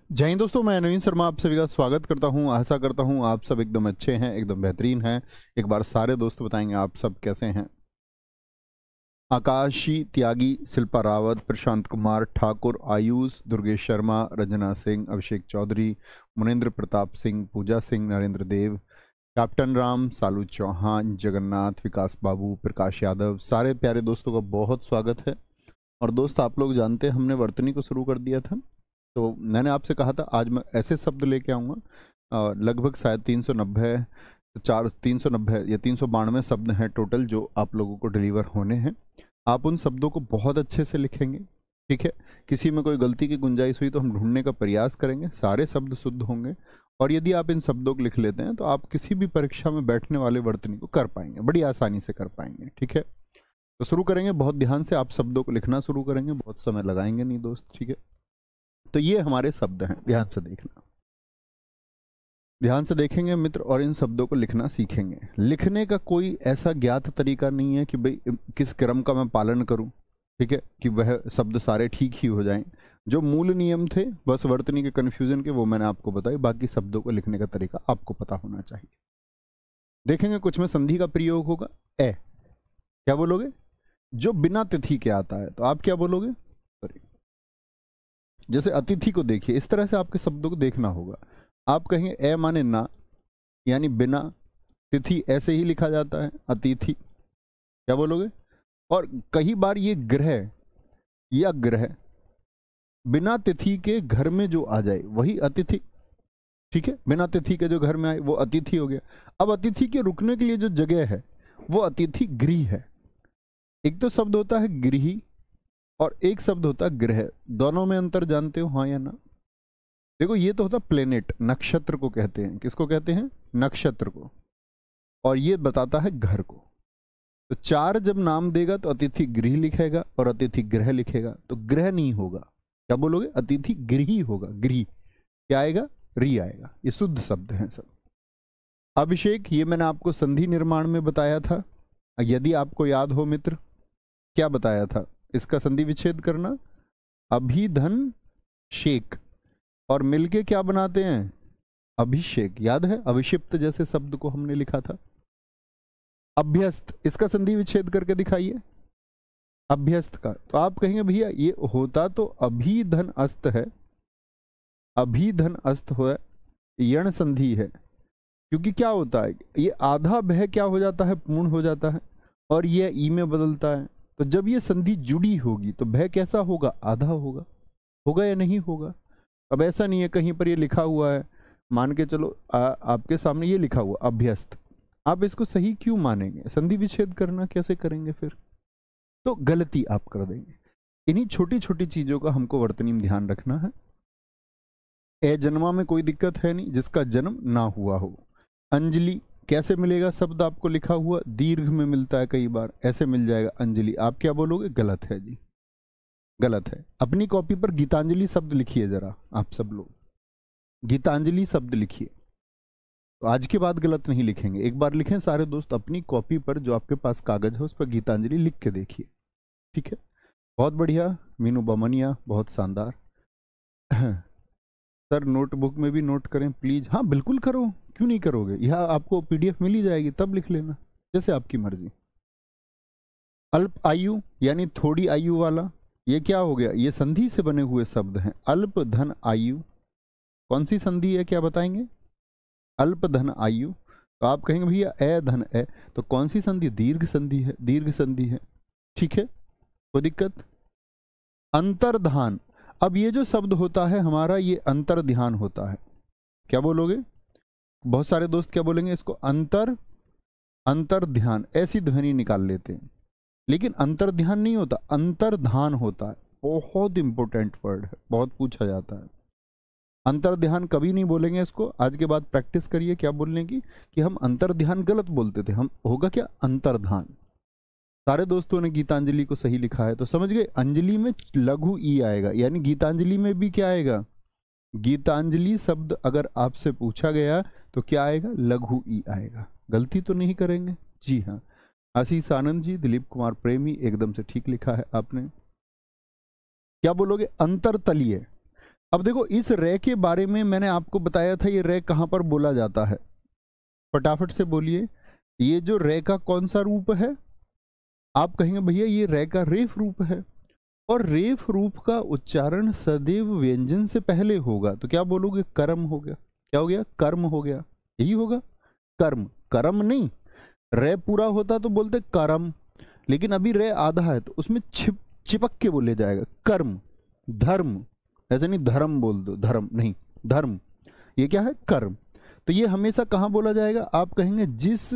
जय हिंद दोस्तों, मैं नवीन शर्मा आप सभी का स्वागत करता हूं। आशा करता हूं आप सब एकदम अच्छे हैं, एकदम बेहतरीन हैं। एक बार सारे दोस्त बताएंगे आप सब कैसे हैं। आकाशी त्यागी, शिल्पा रावत, प्रशांत कुमार ठाकुर, आयुष, दुर्गेश शर्मा, रंजना सिंह, अभिषेक चौधरी, मुनेन्द्र प्रताप सिंह, पूजा सिंह, नरेंद्र देव, कैप्टन राम, सालू चौहान, जगन्नाथ, विकास बाबू, प्रकाश यादव, सारे प्यारे दोस्तों का बहुत स्वागत है। और दोस्त आप लोग जानते हैं हमने वर्तनी को शुरू कर दिया था, तो मैंने आपसे कहा था आज मैं ऐसे शब्द लेके आऊँगा। लगभग शायद 390 या 392 शब्द हैं टोटल जो आप लोगों को डिलीवर होने हैं। आप उन शब्दों को बहुत अच्छे से लिखेंगे, ठीक है। किसी में कोई गलती की गुंजाइश हुई तो हम ढूंढने का प्रयास करेंगे, सारे शब्द शुद्ध होंगे। और यदि आप इन शब्दों को लिख लेते हैं तो आप किसी भी परीक्षा में बैठने वाले वर्तनी को कर पाएंगे, बड़ी आसानी से कर पाएंगे, ठीक है। तो शुरू करेंगे, बहुत ध्यान से आप शब्दों को लिखना शुरू करेंगे, बहुत समय लगाएंगे नहीं दोस्त, ठीक है। तो ये हमारे शब्द हैं, ध्यान से देखना, ध्यान से देखेंगे मित्र, और इन शब्दों को लिखना सीखेंगे। लिखने का कोई ऐसा ज्ञात तरीका नहीं है कि भाई किस क्रम का मैं पालन करूं, ठीक है, कि वह शब्द सारे ठीक ही हो जाएं। जो मूल नियम थे बस वर्तनी के कन्फ्यूजन के, वो मैंने आपको बताई। बाकी शब्दों को लिखने का तरीका आपको पता होना चाहिए। देखेंगे कुछ में संधि का प्रयोग होगा। ए क्या बोलोगे? जो बिना तिथि के आता है तो आप क्या बोलोगे? सॉरी, जैसे अतिथि को देखिए, इस तरह से आपके शब्दों को देखना होगा। आप कहेंगे ए माने ना, यानी बिना तिथि, ऐसे ही लिखा जाता है अतिथि, क्या बोलोगे? और कई बार ये ग्रह या ग्रह बिना तिथि के घर में जो आ जाए वही अतिथि, ठीक है। बिना तिथि के जो घर में आए वो अतिथि हो गया। अब अतिथि के रुकने के लिए जो जगह है वो अतिथि गृह है। एक तो शब्द होता है गृही और एक शब्द होता है ग्रह। दोनों में अंतर जानते हो, हाँ या ना? देखो, ये तो होता प्लेनेट, नक्षत्र को कहते हैं। किसको कहते हैं? नक्षत्र को। और ये बताता है घर को। तो चार जब नाम देगा तो अतिथि गृह लिखेगा और अतिथि ग्रह लिखेगा, तो ग्रह नहीं होगा। क्या बोलोगे? अतिथि गृही होगा। गृह क्या आएगा? री आएगा। ये शुद्ध शब्द हैं सब। अभिषेक, ये मैंने आपको संधि निर्माण में बताया था, यदि आपको याद हो मित्र। क्या बताया था? इसका संधि विच्छेद करना, अभिधन शेक, और मिलके क्या बनाते हैं? अभिषेक। याद है? अभिषिप्त जैसे शब्द को हमने लिखा था। अभ्यस्त, इसका संधि विच्छेद करके दिखाइए अभ्यस्त का। तो आप कहेंगे भैया ये होता तो अभिधन अस्त है, अभिधन अस्त हो, यण संधि है। क्योंकि क्या होता है, ये आधा भय क्या हो जाता है? पूर्ण हो जाता है, और ये ई में बदलता है। तो जब ये संधि जुड़ी होगी तो भय कैसा होगा? आधा होगा। होगा या नहीं होगा? अब ऐसा नहीं है कहीं पर ये लिखा हुआ है, मान के चलो आपके सामने ये लिखा हुआ अभ्यस्त, आप इसको सही क्यों मानेंगे? संधि विच्छेद करना कैसे करेंगे फिर? तो गलती आप कर देंगे। इन्हीं छोटी छोटी चीजों का हमको वर्तनी में ध्यान रखना है। ए जन्मा में कोई दिक्कत है नहीं, जिसका जन्म ना हुआ हो। अंजलि कैसे मिलेगा? शब्द आपको लिखा हुआ दीर्घ में मिलता है, कई बार ऐसे मिल जाएगा अंजलि। आप क्या बोलोगे? गलत है जी, गलत है। अपनी कॉपी पर गीतांजलि शब्द लिखिए जरा, आप सब लोग गीतांजलि शब्द लिखिए। तो आज के बाद गलत नहीं लिखेंगे। एक बार लिखें सारे दोस्त अपनी कॉपी पर, जो आपके पास कागज है उस पर गीतांजलि लिख के देखिए, ठीक है। बहुत बढ़िया मीनू बमनिया, बहुत शानदार। सर नोटबुक में भी नोट करें प्लीज। हाँ बिल्कुल करो, क्यों नहीं करोगे? यह आपको पीडीएफ मिल ही जाएगी, तब लिख लेना, जैसे आपकी मर्जी। अल्प आयु यानी थोड़ी आयु वाला, ये क्या हो गया? ये संधि से बने हुए शब्द हैं। अल्प धन आयु, कौन सी संधि है क्या बताएंगे? अल्प धन आयु। तो आप कहेंगे भैया ए धन ए, तो कौन सी संधि? दीर्घ संधि है, दीर्घ संधि है, ठीक है, कोई दिक्कत? अंतर्धान, अब ये जो शब्द होता है हमारा, ये अंतर ध्यान होता है। क्या बोलोगे? बहुत सारे दोस्त क्या बोलेंगे इसको? अंतर ध्यान, ऐसी ध्वनि निकाल लेते हैं, लेकिन अंतर ध्यान नहीं होता, अंतर्धान होता है। बहुत इंपॉर्टेंट वर्ड है, बहुत पूछा जाता है। अंतर ध्यान कभी नहीं बोलेंगे इसको। आज के बाद प्रैक्टिस करिए क्या बोलने की, कि हम अंतर ध्यान गलत बोलते थे, हम होगा क्या? अंतर्धान। सारे दोस्तों ने गीतांजलि को सही लिखा है, तो समझ गए। अंजलि में लघु ई आएगा, यानी गीतांजलि में भी क्या आएगा? गीतांजलि शब्द अगर आपसे पूछा गया तो क्या आएगा? लघु ई आएगा। गलती तो नहीं करेंगे? जी हाँ। आशीष आनंद जी, दिलीप कुमार प्रेमी, एकदम से ठीक लिखा है आपने। क्या बोलोगे? अंतरतलीय। अब देखो इस रे के बारे में मैंने आपको बताया था, ये रे कहाँ पर बोला जाता है, फटाफट से बोलिए। ये जो रे का कौन सा रूप है? आप कहेंगे भैया ये रे का रेफ रूप है, और रेफ रूप का उच्चारण सदैव व्यंजन से पहले होगा, तो क्या बोलोगे? कर्म हो गया। क्या हो गया? कर्म हो गया, यही होगा कर्म। कर्म नहीं, रे पूरा होता तो बोलते कर्म, लेकिन अभी रे आधा है तो उसमें चिपक के बोले जाएगा कर्म। धर्म ऐसे नहीं धर्म बोल दो, धर्म नहीं, धर्म। ये क्या है? कर्म। तो ये हमेशा कहाँ बोला जाएगा? आप कहेंगे जिस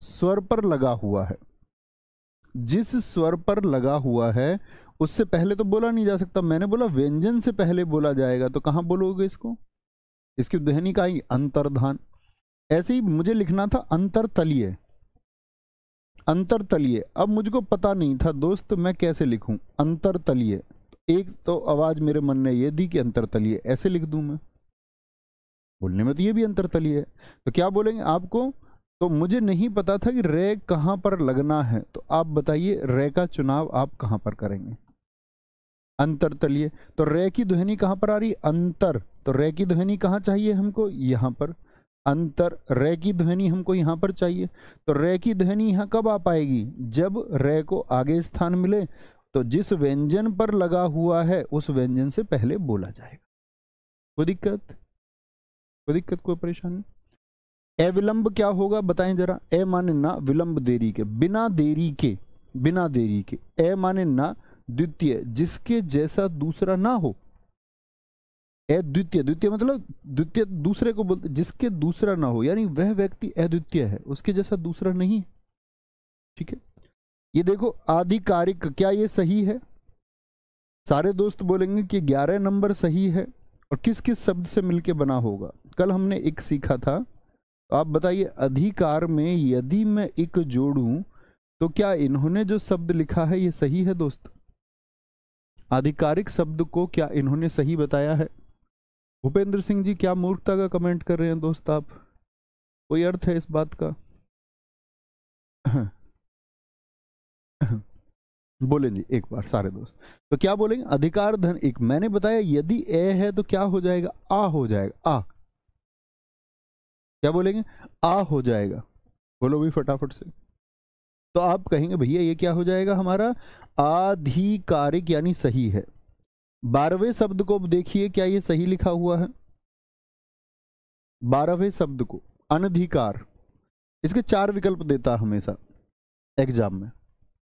स्वर पर लगा हुआ है, जिस स्वर पर लगा हुआ है उससे पहले तो बोला नहीं जा सकता। मैंने बोला व्यंजन से पहले बोला जाएगा, तो कहाँ बोलोगे इसको? इसकी ध्वनि का आएगी अंतर्धान। ऐसे ही मुझे लिखना था अंतरतलीय, अंतरतलीय। अब मुझको पता नहीं था दोस्त मैं कैसे लिखूं अंतरतलीय। एक तो आवाज मेरे मन ने ये दी कि अंतरतलीय ऐसे लिख दूं मैं, बोलने में तो ये भी अंतरतलीय है, तो क्या बोलेंगे आपको? तो मुझे नहीं पता था कि रे कहाँ पर लगना है, तो आप बताइए रे का चुनाव आप कहाँ पर करेंगे? अंतरतलीय। तो रे की ध्वनि कहाँ पर आ रही? अंतर। तो रे की ध्वनि कहाँ चाहिए हमको? यहाँ पर। अंतर। रे की ध्वनि हमको यहाँ पर चाहिए, तो रे की ध्वनि यहाँ कब आ पाएगी? जब रे को आगे स्थान मिले, तो जिस व्यंजन पर लगा हुआ है उस व्यंजन से पहले बोला जाएगा। कोई दिक्कत? कोई दिक्कत, कोई परेशानी? अविलंब क्या होगा बताएं जरा? ए माने ना, विलंब देरी के, बिना देरी के, बिना देरी के। ए माने ना, द्वितीय जिसके जैसा दूसरा ना हो। अद्वितीय, द्वितीय मतलब द्वितीय दूसरे को बोलते, जिसके दूसरा ना हो, यानी वह व्यक्ति अद्वितीय है, उसके जैसा दूसरा नहीं। ठीक है, ये देखो आधिकारिक, क्या ये सही है? सारे दोस्त बोलेंगे कि 11 नंबर सही है। और किस किस शब्द से मिलके बना होगा? कल हमने एक सीखा था, तो आप बताइए अधिकार में यदि मैं एक जोड़ूं तो क्या इन्होंने जो शब्द लिखा है ये सही है दोस्त? आधिकारिक शब्द को क्या इन्होंने सही बताया है? भूपेंद्र सिंह जी क्या मूर्खता का कमेंट कर रहे हैं दोस्त आप? कोई अर्थ है इस बात का? बोलेंगे एक बार सारे दोस्त, तो क्या बोलेंगे? अधिकार धन एक। मैंने बताया यदि ए है तो क्या हो जाएगा? आ हो जाएगा। आ क्या बोलेंगे? आ हो जाएगा। बोलो भी फटाफट से। तो आप कहेंगे भैया ये क्या हो जाएगा हमारा? आधिकारिक यानी सही है। 12वें शब्द को देखिए, क्या ये सही लिखा हुआ है? 12वें शब्द को अनधिकार, इसके 4 विकल्प देता हमेशा एग्जाम में।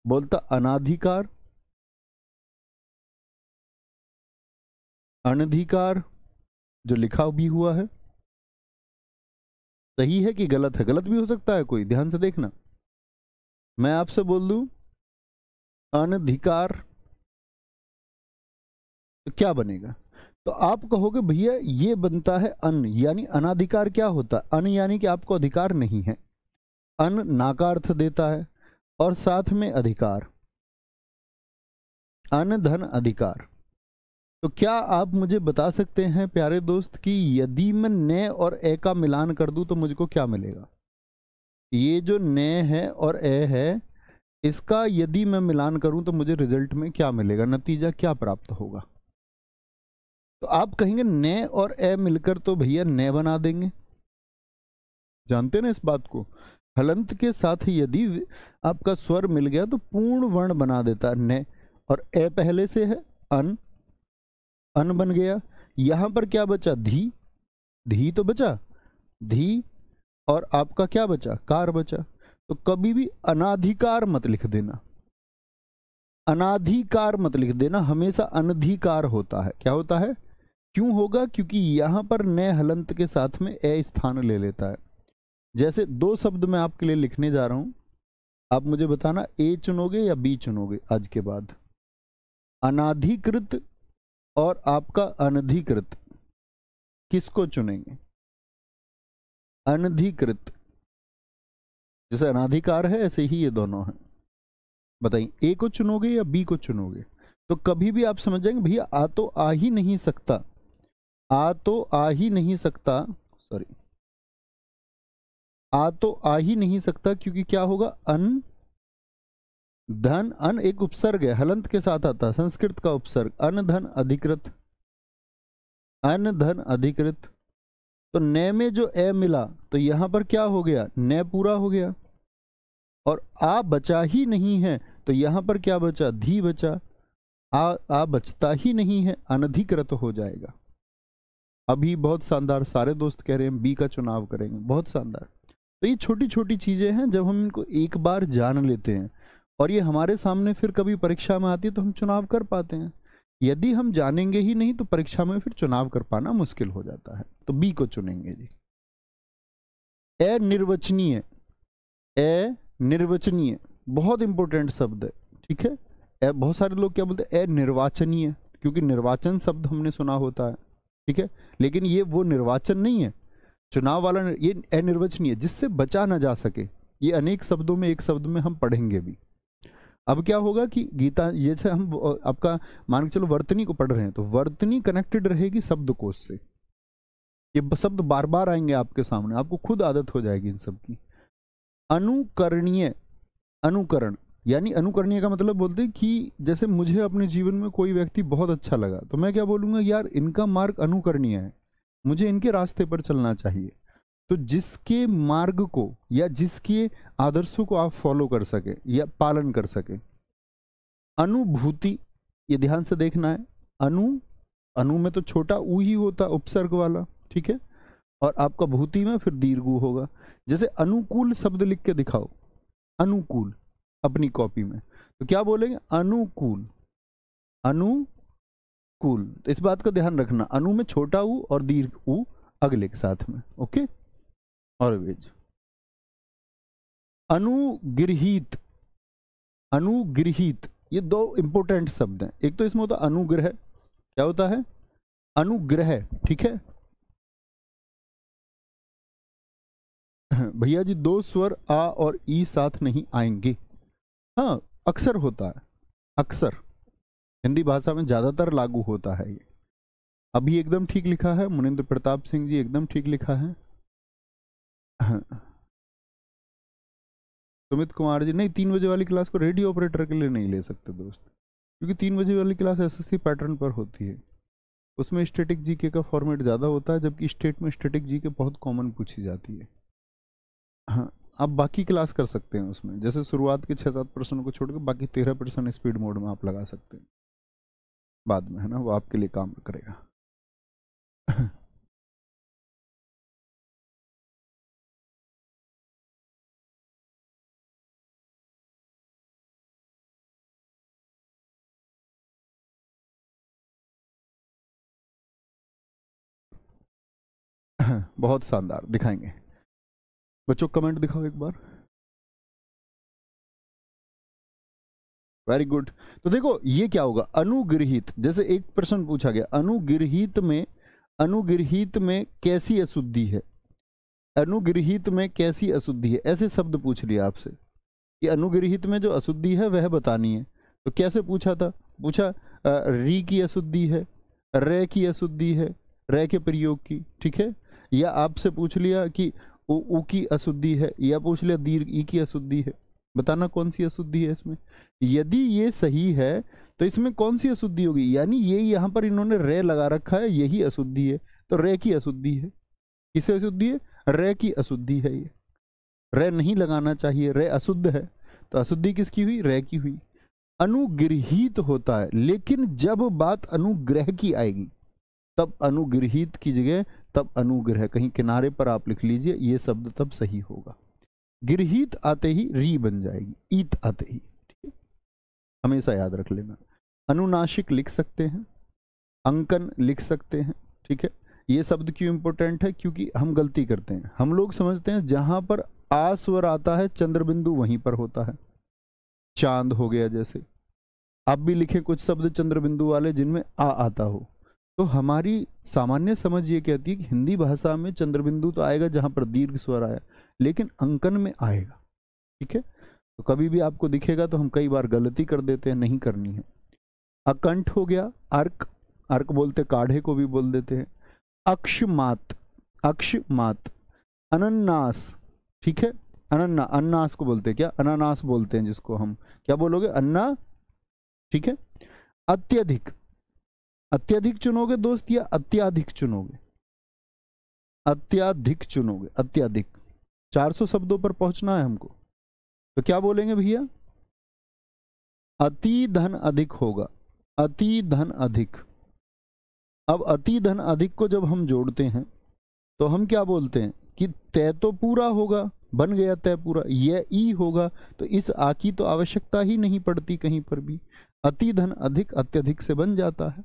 बोलता अनाधिकार, अनधिकार, जो लिखा भी हुआ है सही है कि गलत है? गलत भी हो सकता है कोई, ध्यान से देखना। मैं आपसे बोल दूं अनधिकार, तो क्या बनेगा? तो आप कहोगे भैया ये बनता है अन, यानी अनाधिकार क्या होता है? अन यानी कि आपको अधिकार नहीं है। अन ना का अर्थ देता है, और साथ में अधिकार, अन धन अधिकार। तो क्या आप मुझे बता सकते हैं प्यारे दोस्त कि यदि मैं ने और ए का मिलान कर दूं तो मुझको क्या मिलेगा? ये जो ने है और ए है, इसका यदि मैं मिलान करूं तो मुझे रिजल्ट में क्या मिलेगा? नतीजा क्या प्राप्त होगा? तो आप कहेंगे ने और ए मिलकर तो भैया ने बना देंगे। जानते ना इस बात को? हलंत के साथ यदि आपका स्वर मिल गया तो पूर्ण वर्ण बना देता है ने, और ए पहले से है अन, अन बन गया। यहां पर क्या बचा? धी, धी तो बचा, धी, और आपका क्या बचा? कार बचा। तो कभी भी अनाधिकार मत लिख देना, अनाधिकार मत लिख देना, हमेशा अनधिकार होता है। क्या होता है? क्यों होगा? क्योंकि यहां पर ने हलंत के साथ में ए स्थान ले लेता है। जैसे 2 शब्द मैं आपके लिए लिखने जा रहा हूं, आप मुझे बताना ए चुनोगे या बी चुनोगे आज के बाद। अनाधिकृत और आपका अनधिकृत, किसको चुनेंगे? अनधिकृत। जैसे अनाधिकार है ऐसे ही ये दोनों हैं। बताइए ए को चुनोगे या बी को चुनोगे? तो कभी भी आप समझ जाएंगे भैया आ तो आ ही नहीं सकता, आ तो आ ही नहीं सकता, सॉरी, आ तो आ ही नहीं सकता, क्योंकि क्या होगा? अन धन, अन एक उपसर्ग है, हलंत के साथ आता है, संस्कृत का उपसर्ग, अन धन अधिकृत। अन धन अधिकृत, तो न में जो ए मिला तो यहां पर क्या हो गया, न पूरा हो गया। और आ बचा ही नहीं है तो यहां पर क्या बचा, धी बचा। आ बचता ही नहीं है, अनधिकृत हो जाएगा। अभी बहुत शानदार, सारे दोस्त कह रहे हैं बी का चुनाव करेंगे, बहुत शानदार। तो ये छोटी छोटी चीजें हैं, जब हम इनको एक बार जान लेते हैं और ये हमारे सामने फिर कभी परीक्षा में आती है तो हम चुनाव कर पाते हैं। यदि हम जानेंगे ही नहीं तो परीक्षा में फिर चुनाव कर पाना मुश्किल हो जाता है। तो बी को चुनेंगे जी। अनिर्वचनीय, अनिर्वचनीय बहुत इंपॉर्टेंट शब्द है, ठीक है। बहुत सारे लोग क्या बोलते हैं, अनिर्वाचनीय, क्योंकि निर्वाचन शब्द हमने सुना होता है, ठीक है, लेकिन ये वो निर्वाचन नहीं है, चुनाव वाला ये अनिर्वचनीय, जिससे बचा ना जा सके। ये अनेक शब्दों में एक शब्द में हम पढ़ेंगे भी। अब क्या होगा कि गीता, ये से हम आपका मान के चलो वर्तनी को पढ़ रहे हैं तो वर्तनी कनेक्टेड रहेगी शब्दकोश से। ये शब्द बार बार आएंगे आपके सामने, आपको खुद आदत हो जाएगी इन सब की। अनुकरणीय, अनुकरण यानी अनुकरणीय का मतलब बोलते हैं कि जैसे मुझे अपने जीवन में कोई व्यक्ति बहुत अच्छा लगा तो मैं क्या बोलूँगा, यार इनका मार्ग अनुकरणीय है, मुझे इनके रास्ते पर चलना चाहिए। तो जिसके मार्ग को या जिसके आदर्शों को आप फॉलो कर सके या पालन कर सके। अनुभूति, ये ध्यान से देखना है, अनु में तो छोटा ऊ ही होता, उपसर्ग वाला, ठीक है, और आपका भूति में फिर दीर्घ ऊ होगा। जैसे अनुकूल शब्द लिख के दिखाओ, अनुकूल अपनी कॉपी में, तो क्या बोलेंगे, अनुकूल, अनुकूल। तो इस बात का ध्यान रखना, अनु में छोटा ऊ और दीर्घ ऊ अगले के साथ में, ओके। और वेज अनुगृहीत, अनुगृहीत, ये दो इंपॉर्टेंट शब्द हैं। एक तो इसमें होता है अनुग्रह, क्या होता है, अनुग्रह, ठीक है। भैया जी दो स्वर आ और ई साथ नहीं आएंगे, हाँ अक्सर होता है, अक्सर हिंदी भाषा में ज्यादातर लागू होता है ये। अभी एकदम ठीक लिखा है मुनिंद्र प्रताप सिंह जी, एकदम ठीक लिखा है। सुमित कुमार जी, नहीं 3 बजे वाली क्लास को रेडियो ऑपरेटर के लिए नहीं ले सकते दोस्त, क्योंकि 3 बजे वाली क्लास एसएससी पैटर्न पर होती है, उसमें स्टैटिक जीके का फॉर्मेट ज़्यादा होता है, जबकि स्टेट में स्टैटिक जीके बहुत कॉमन पूछी जाती है। हाँ, आप बाकी क्लास कर सकते हैं उसमें, जैसे शुरुआत के 6-7 प्रश्नों को छोड़कर बाकी 13% स्पीड मोड में आप लगा सकते हैं बाद में, है ना, वो आपके लिए काम करेगा। बहुत शानदार, दिखाएंगे बच्चों, कमेंट दिखाओ एक बार। Very good. तो देखो ये क्या होगा, अनुगृहीत, जैसे एक प्रश्न पूछा गया, अनुगृहीत में, अनुगृहीत में कैसी अशुद्धि है, अनुगृहीत में कैसी अशुद्धि है, ऐसे शब्द पूछ लिया आपसे कि अनुगृहीत में जो अशुद्धि है वह बतानी है। तो कैसे पूछा था, पूछा री की अशुद्धि है, रे की अशुद्धि है, रे के प्रयोग की, ठीक है, या आपसे पूछ लिया कि उ की अशुद्धि है, या पूछ लिया दीर्घ ई की अशुद्धि है, बताना कौन सी अशुद्धि है इसमें। यदि ये सही है तो इसमें कौन सी अशुद्धि होगी, यानी ये यहाँ पर इन्होंने रे लगा रखा है, यही अशुद्धि है, तो रे की अशुद्धि है। किसे अशुद्धि है, रे की अशुद्धि है। ये रे नहीं लगाना चाहिए, रे अशुद्ध है, तो अशुद्धि किसकी हुई, रे की हुई। अनुगृहीत होता है, लेकिन जब बात अनुग्रह की आएगी तब अनुगृहीत की जगह तब अनुग्रह, कहीं किनारे पर आप लिख लीजिए, ये शब्द तब सही होगा। गृहीत आते ही री बन जाएगी, ईत आते ही, ठीक है, हमेशा याद रख लेना। अनुनासिक लिख सकते हैं, अंकन लिख सकते हैं, ठीक है। ये शब्द क्यों इंपॉर्टेंट है, क्योंकि हम गलती करते हैं, हम लोग समझते हैं जहां पर आ स्वर आता है चंद्र बिंदु वहीं पर होता है, चांद हो गया, जैसे आप भी लिखे कुछ शब्द चंद्र बिंदु वाले जिनमें आ आता हो, तो हमारी सामान्य समझ ये कहती है कि हिंदी भाषा में चंद्र बिंदु तो आएगा जहां पर दीर्घ स्वर आया, लेकिन अंकन में आएगा, ठीक है। तो कभी भी आपको दिखेगा तो हम कई बार गलती कर देते हैं, नहीं करनी है। अकंठ हो गया, अर्क, अर्क बोलते, काढ़े को भी बोल देते हैं। अक्षमात, अक्षमात, अनन्नास, ठीक है, अनन्ना, अन्नास को बोलते हैं, क्या अनानास बोलते हैं जिसको हम, क्या बोलोगे, अन्ना, ठीक है। अत्यधिक, अत्यधिक चुनोगे दोस्त या अत्याधिक चुनोगे? अत्याधिक चुनोगे, अत्याधिक। 400 शब्दों पर पहुंचना है हमको, तो क्या बोलेंगे भैया? अति धन अधिक होगा, अति धन अधिक। अब अति धन अधिक को जब हम जोड़ते हैं तो हम क्या बोलते हैं कि तय तो पूरा होगा, बन गया तय पूरा, यह ई होगा, तो इस आ की तो आवश्यकता ही नहीं पड़ती कहीं पर भी। अति धन अधिक अत्यधिक से बन जाता है,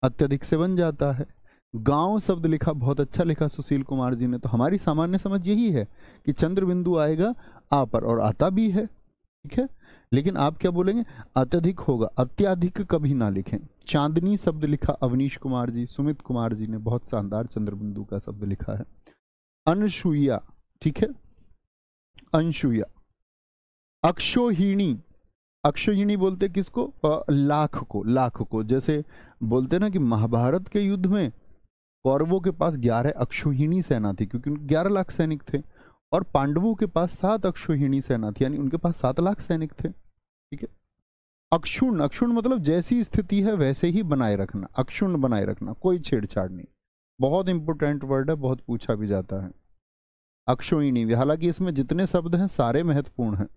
अत्यधिक से बन जाता है। गांव शब्द लिखा, बहुत अच्छा लिखा सुशील कुमार जी ने। तो हमारी सामान्य समझ यही है कि चंद्र बिंदु आएगा आ पर, और आता भी है, ठीक है। लेकिन आप क्या बोलेंगे? अत्यधिक होगा, अत्याधिक कभी ना लिखें। चांदनी शब्द लिखा अवनीश कुमार जी, सुमित कुमार जी ने बहुत शानदार चंद्र बिंदु का शब्द लिखा है। अनसुईया, ठीक है, अनसुईया। अक्षोहिणी, अक्षोहिणी बोलते किसको? लाख को, लाख को। जैसे बोलते ना कि महाभारत के युद्ध में कौरवों के पास 11 अक्षोहिणी सेना थी, क्योंकि 11 लाख सैनिक थे, और पांडवों के पास 7 अक्षोहिणी सेना थी, यानी उनके पास 7 लाख सैनिक थे, ठीक है। अक्षुण, अक्षुण मतलब जैसी स्थिति है वैसे ही बनाए रखना, अक्षुण बनाए रखना, कोई छेड़छाड़ नहीं। बहुत इंपोर्टेंट वर्ड है, बहुत पूछा भी जाता है अक्षोहिणी। हालांकि इसमें जितने शब्द हैं सारे महत्वपूर्ण हैं।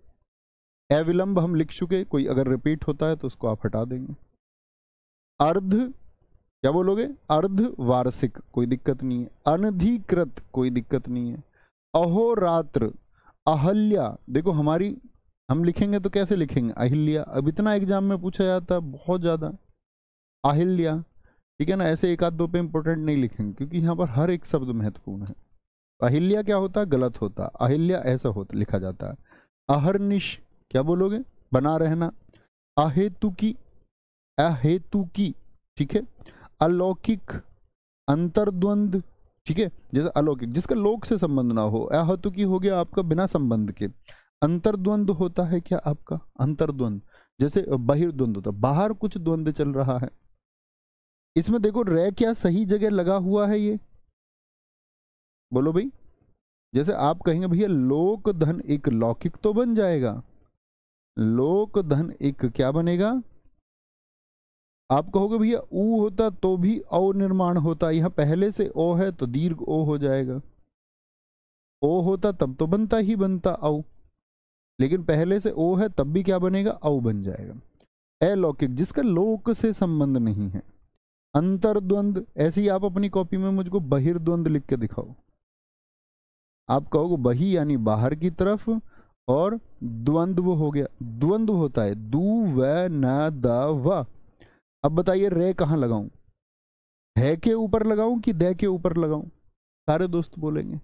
अविलंब हम लिख चुके, कोई अगर रिपीट होता है तो उसको आप हटा देंगे। अर्ध, क्या बोलोगे? अर्ध वार्षिक, कोई दिक्कत नहीं है। अनधिकृत, कोई दिक्कत नहीं है। अहोरात्र, अहल्या, देखो हमारी, हम लिखेंगे तो कैसे लिखेंगे? अहिल्या। अब इतना एग्जाम में पूछा जाता है बहुत ज्यादा, अहिल्या, ठीक है ना। ऐसे एक आध दो पे इंपोर्टेंट नहीं लिखेंगे, क्योंकि यहाँ पर हर एक शब्द महत्वपूर्ण है। अहिल्या क्या होता है? गलत होता, अहिल्या ऐसा होता लिखा जाता है। अहर्निश, क्या बोलोगे? बना रहना। अहेतुकी, अहेतुकी, ठीक है। अलौकिक, अंतर्द्वंद, ठीक है। जैसे अलौकिक जिसका लोक से संबंध ना हो, अहेतुकी हो गया आपका बिना संबंध के। अंतर्द्वंद होता है क्या आपका? अंतर्द्वंद, जैसे बहिर्द्वंद होता, बाहर कुछ द्वंद चल रहा है। इसमें देखो रे क्या सही जगह लगा हुआ है, ये बोलो भाई। जैसे आप कहेंगे भैया लोक धन एक, लौकिक तो बन जाएगा, लोक धन एक क्या बनेगा? आप कहोगे भैया ऊ होता तो भी औ निर्माण होता, यहां पहले से ओ है तो दीर्घ ओ हो जाएगा। ओ होता तब तो बनता ही बनता औ, लेकिन पहले से ओ है तब भी क्या बनेगा? औ बन जाएगा। अलौकिक जिसका लोक से संबंध नहीं है। अंतर्द्वंद, ऐसे ही आप अपनी कॉपी में मुझको बहिर्द्वंद लिख के दिखाओ। आप कहोगे बही यानी बाहर की तरफ, और द्वंद्व हो गया, द्वंद्व होता है दू व न द व। अब बताइए रे कहाँ लगाऊं? है के ऊपर लगाऊं कि दे के ऊपर लगाऊं? सारे दोस्त बोलेंगे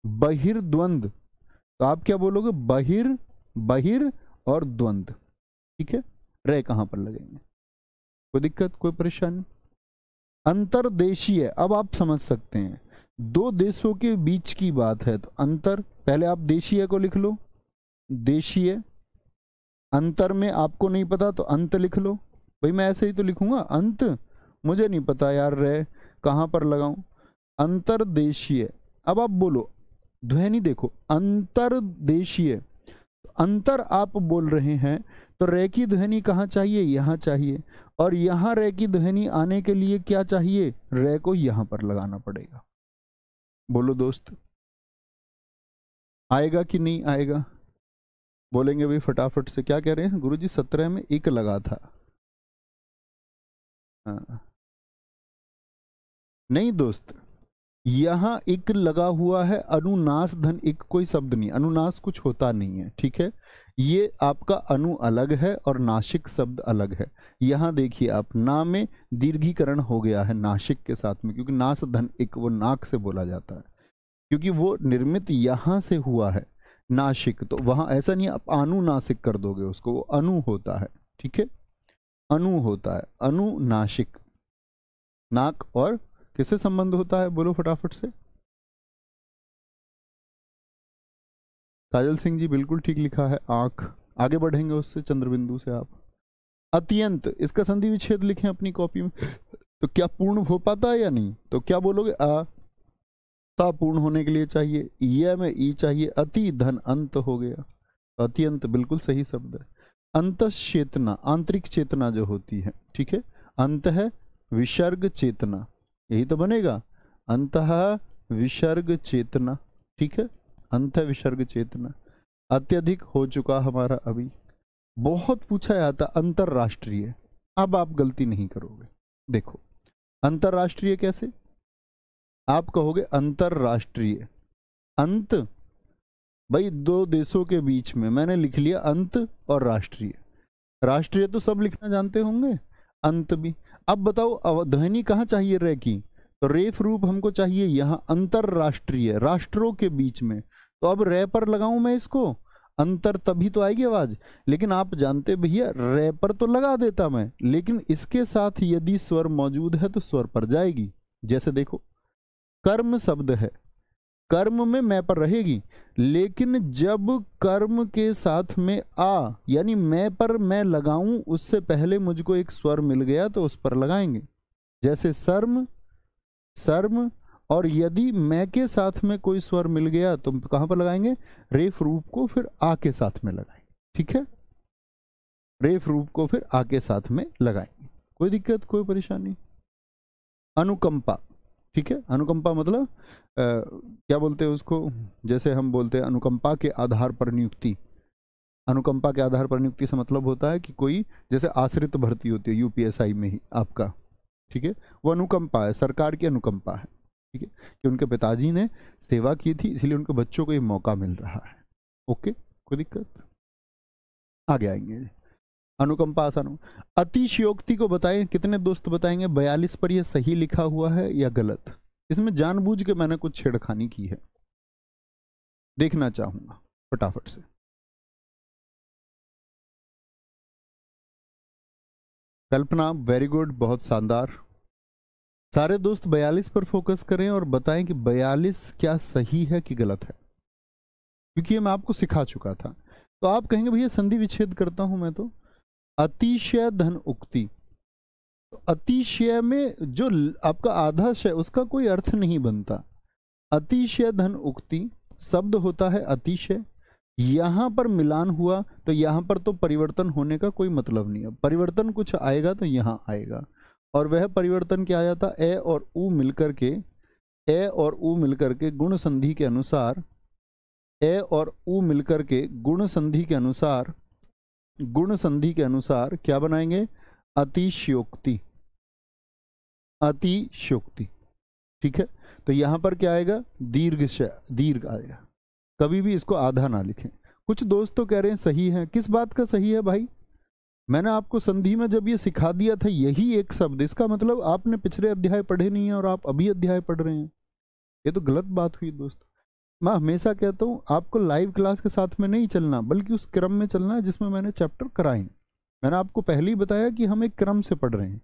बहिर्द्वंद, तो आप क्या बोलोगे? बहिर, बहिर और द्वंद, ठीक है। रे कहां पर लगेंगे? कोई दिक्कत, कोई परेशानी? अंतरदेशीय, अब आप समझ सकते हैं दो देशों के बीच की बात है, तो अंतर, पहले आप देशीय को लिख लो, देशीय। अंतर में आपको नहीं पता तो अंत लिख लो। भाई मैं ऐसे ही तो लिखूंगा अंत, मुझे नहीं पता यार रे कहां पर लगाऊं। अंतरदेशीय। अब आप बोलो ध्वनि, देखो अंतरदेशीय, अंतर आप बोल रहे हैं तो रे की ध्वनि कहाँ चाहिए? यहाँ चाहिए, और यहाँ रे की ध्वनि आने के लिए क्या चाहिए? रे को यहाँ पर लगाना पड़ेगा। बोलो दोस्त, आएगा कि नहीं आएगा? बोलेंगे भाई फटाफट से, क्या कह रहे हैं गुरुजी? 17 में एक लगा था। हाँ। नहीं दोस्त, यहां एक लगा हुआ है, अनुनास धन एक कोई शब्द नहीं, अनुनास कुछ होता नहीं है, ठीक है। ये आपका अनु अलग है और नासिक शब्द अलग है। यहां देखिए आप, ना में दीर्घीकरण हो गया है नासिक के साथ में, क्योंकि नास धन एक वो नाक से बोला जाता है, क्योंकि वो निर्मित यहां से हुआ है नासिक, तो वहां ऐसा नहीं आप अनुनासिक कर दोगे उसको, वो अनु होता है, ठीक है। अनु होता है, अनुनासिक। नाक और किससे संबंध होता है? बोलो फटाफट से। काजल सिंह जी बिल्कुल ठीक लिखा है, आंख। आगे बढ़ेंगे उससे, चंद्रबिंदु से आप। अत्यंत, इसका संधि विच्छेद लिखें अपनी कॉपी में, तो क्या पूर्ण हो पाता है या नहीं? तो क्या बोलोगे? ता पूर्ण होने के लिए चाहिए, ये में ई चाहिए, अति धन अंत हो गया, अत्यंत बिल्कुल सही शब्द है। अंतश्चेतना, आंतरिक चेतना जो होती है, ठीक है। अंतः विसर्ग चेतना, यही तो बनेगा, अंतः विसर्ग चेतना, ठीक है, अंतः विसर्ग चेतना। अत्यधिक हो चुका हमारा अभी, बहुत पूछा जाता अंतरराष्ट्रीय, अब आप गलती नहीं करोगे। देखो अंतरराष्ट्रीय कैसे, आप कहोगे अंतरराष्ट्रीय, अंत भाई दो देशों के बीच में, मैंने लिख लिया अंत और राष्ट्रीय। राष्ट्रीय तो सब लिखना जानते होंगे, अंत भी। अब बताओ अवधानी कहाँ चाहिए रे की, तो रेफ रूप हमको चाहिए यहाँ अंतरराष्ट्रीय, राष्ट्रों के बीच में। तो अब रे पर लगाऊं मैं इसको, अंतर तभी तो आएगी आवाज। लेकिन आप जानते भैया रे पर तो लगा देता मैं, लेकिन इसके साथ यदि स्वर मौजूद है तो स्वर पर जाएगी। जैसे देखो कर्म शब्द है, कर्म में मैं पर रहेगी, लेकिन जब कर्म के साथ में आ यानी मैं पर मैं लगाऊं, उससे पहले मुझको एक स्वर मिल गया तो उस पर लगाएंगे। जैसे शर्म, शर्म, और यदि मैं के साथ में कोई स्वर मिल गया तो कहां पर लगाएंगे, रेफ रूप को फिर आ के साथ में लगाएंगे, ठीक है, रेफ रूप को फिर आ के साथ में लगाएंगे। कोई दिक्कत, कोई परेशानी। अनुकंपा, ठीक है, अनुकंपा मतलब क्या बोलते हैं उसको, जैसे हम बोलते हैं अनुकंपा के आधार पर नियुक्ति। अनुकंपा के आधार पर नियुक्ति से मतलब होता है कि कोई जैसे आश्रित भर्ती होती है यूपीएसआई में ही आपका, ठीक है, वो अनुकंपा है, सरकार की अनुकंपा है, ठीक है, कि उनके पिताजी ने सेवा की थी इसलिए उनके बच्चों को ये मौका मिल रहा है। ओके, कोई दिक्कत, आगे आएंगे। अनुकंपा आसान हो। अतिशयोक्ति को बताएं, कितने दोस्त बताएंगे 42 पर यह सही लिखा हुआ है या गलत? इसमें जानबूझ के मैंने कुछ छेड़खानी की है, देखना चाहूंगा फटाफट से। कल्पना वेरी गुड, बहुत शानदार। सारे दोस्त 42 पर फोकस करें और बताएं कि 42 क्या सही है कि गलत है, क्योंकि ये मैं आपको सिखा चुका था। तो आप कहेंगे भैया संधि विच्छेद करता हूं मैं तो। अतिशय धन उक्ति, तो अतिशय में जो आपका आधा शय उसका कोई अर्थ नहीं बनता। अतिशय धन उक्ति शब्द होता है अतिशय, यहां पर मिलान हुआ तो यहां पर तो परिवर्तन होने का कोई मतलब नहीं है। परिवर्तन कुछ आएगा तो यहां आएगा, और वह परिवर्तन क्या आ जाता, ए और उ मिलकर के, ए और उ मिलकर के गुण संधि के अनुसार, ए और उ मिलकर के गुण संधि के अनुसार, गुण संधि के अनुसार क्या बनाएंगे, अतिशयोक्ति, अतिशयोक्ति, ठीक है। तो यहां पर क्या आएगा, दीर्घ दीर्घ आएगा। कभी भी इसको आधा ना लिखें। कुछ दोस्त तो कह रहे हैं सही है, किस बात का सही है भाई? मैंने आपको संधि में जब ये सिखा दिया था यही एक शब्द, इसका मतलब आपने पिछले अध्याय पढ़े नहीं है और आप अभी अध्याय पढ़ रहे हैं, ये तो गलत बात हुई दोस्त। मैं हमेशा कहता हूँ आपको लाइव क्लास के साथ में नहीं चलना, बल्कि उस क्रम में चलना है जिसमें मैंने चैप्टर कराए। मैंने आपको पहले ही बताया कि हम एक क्रम से पढ़ रहे हैं।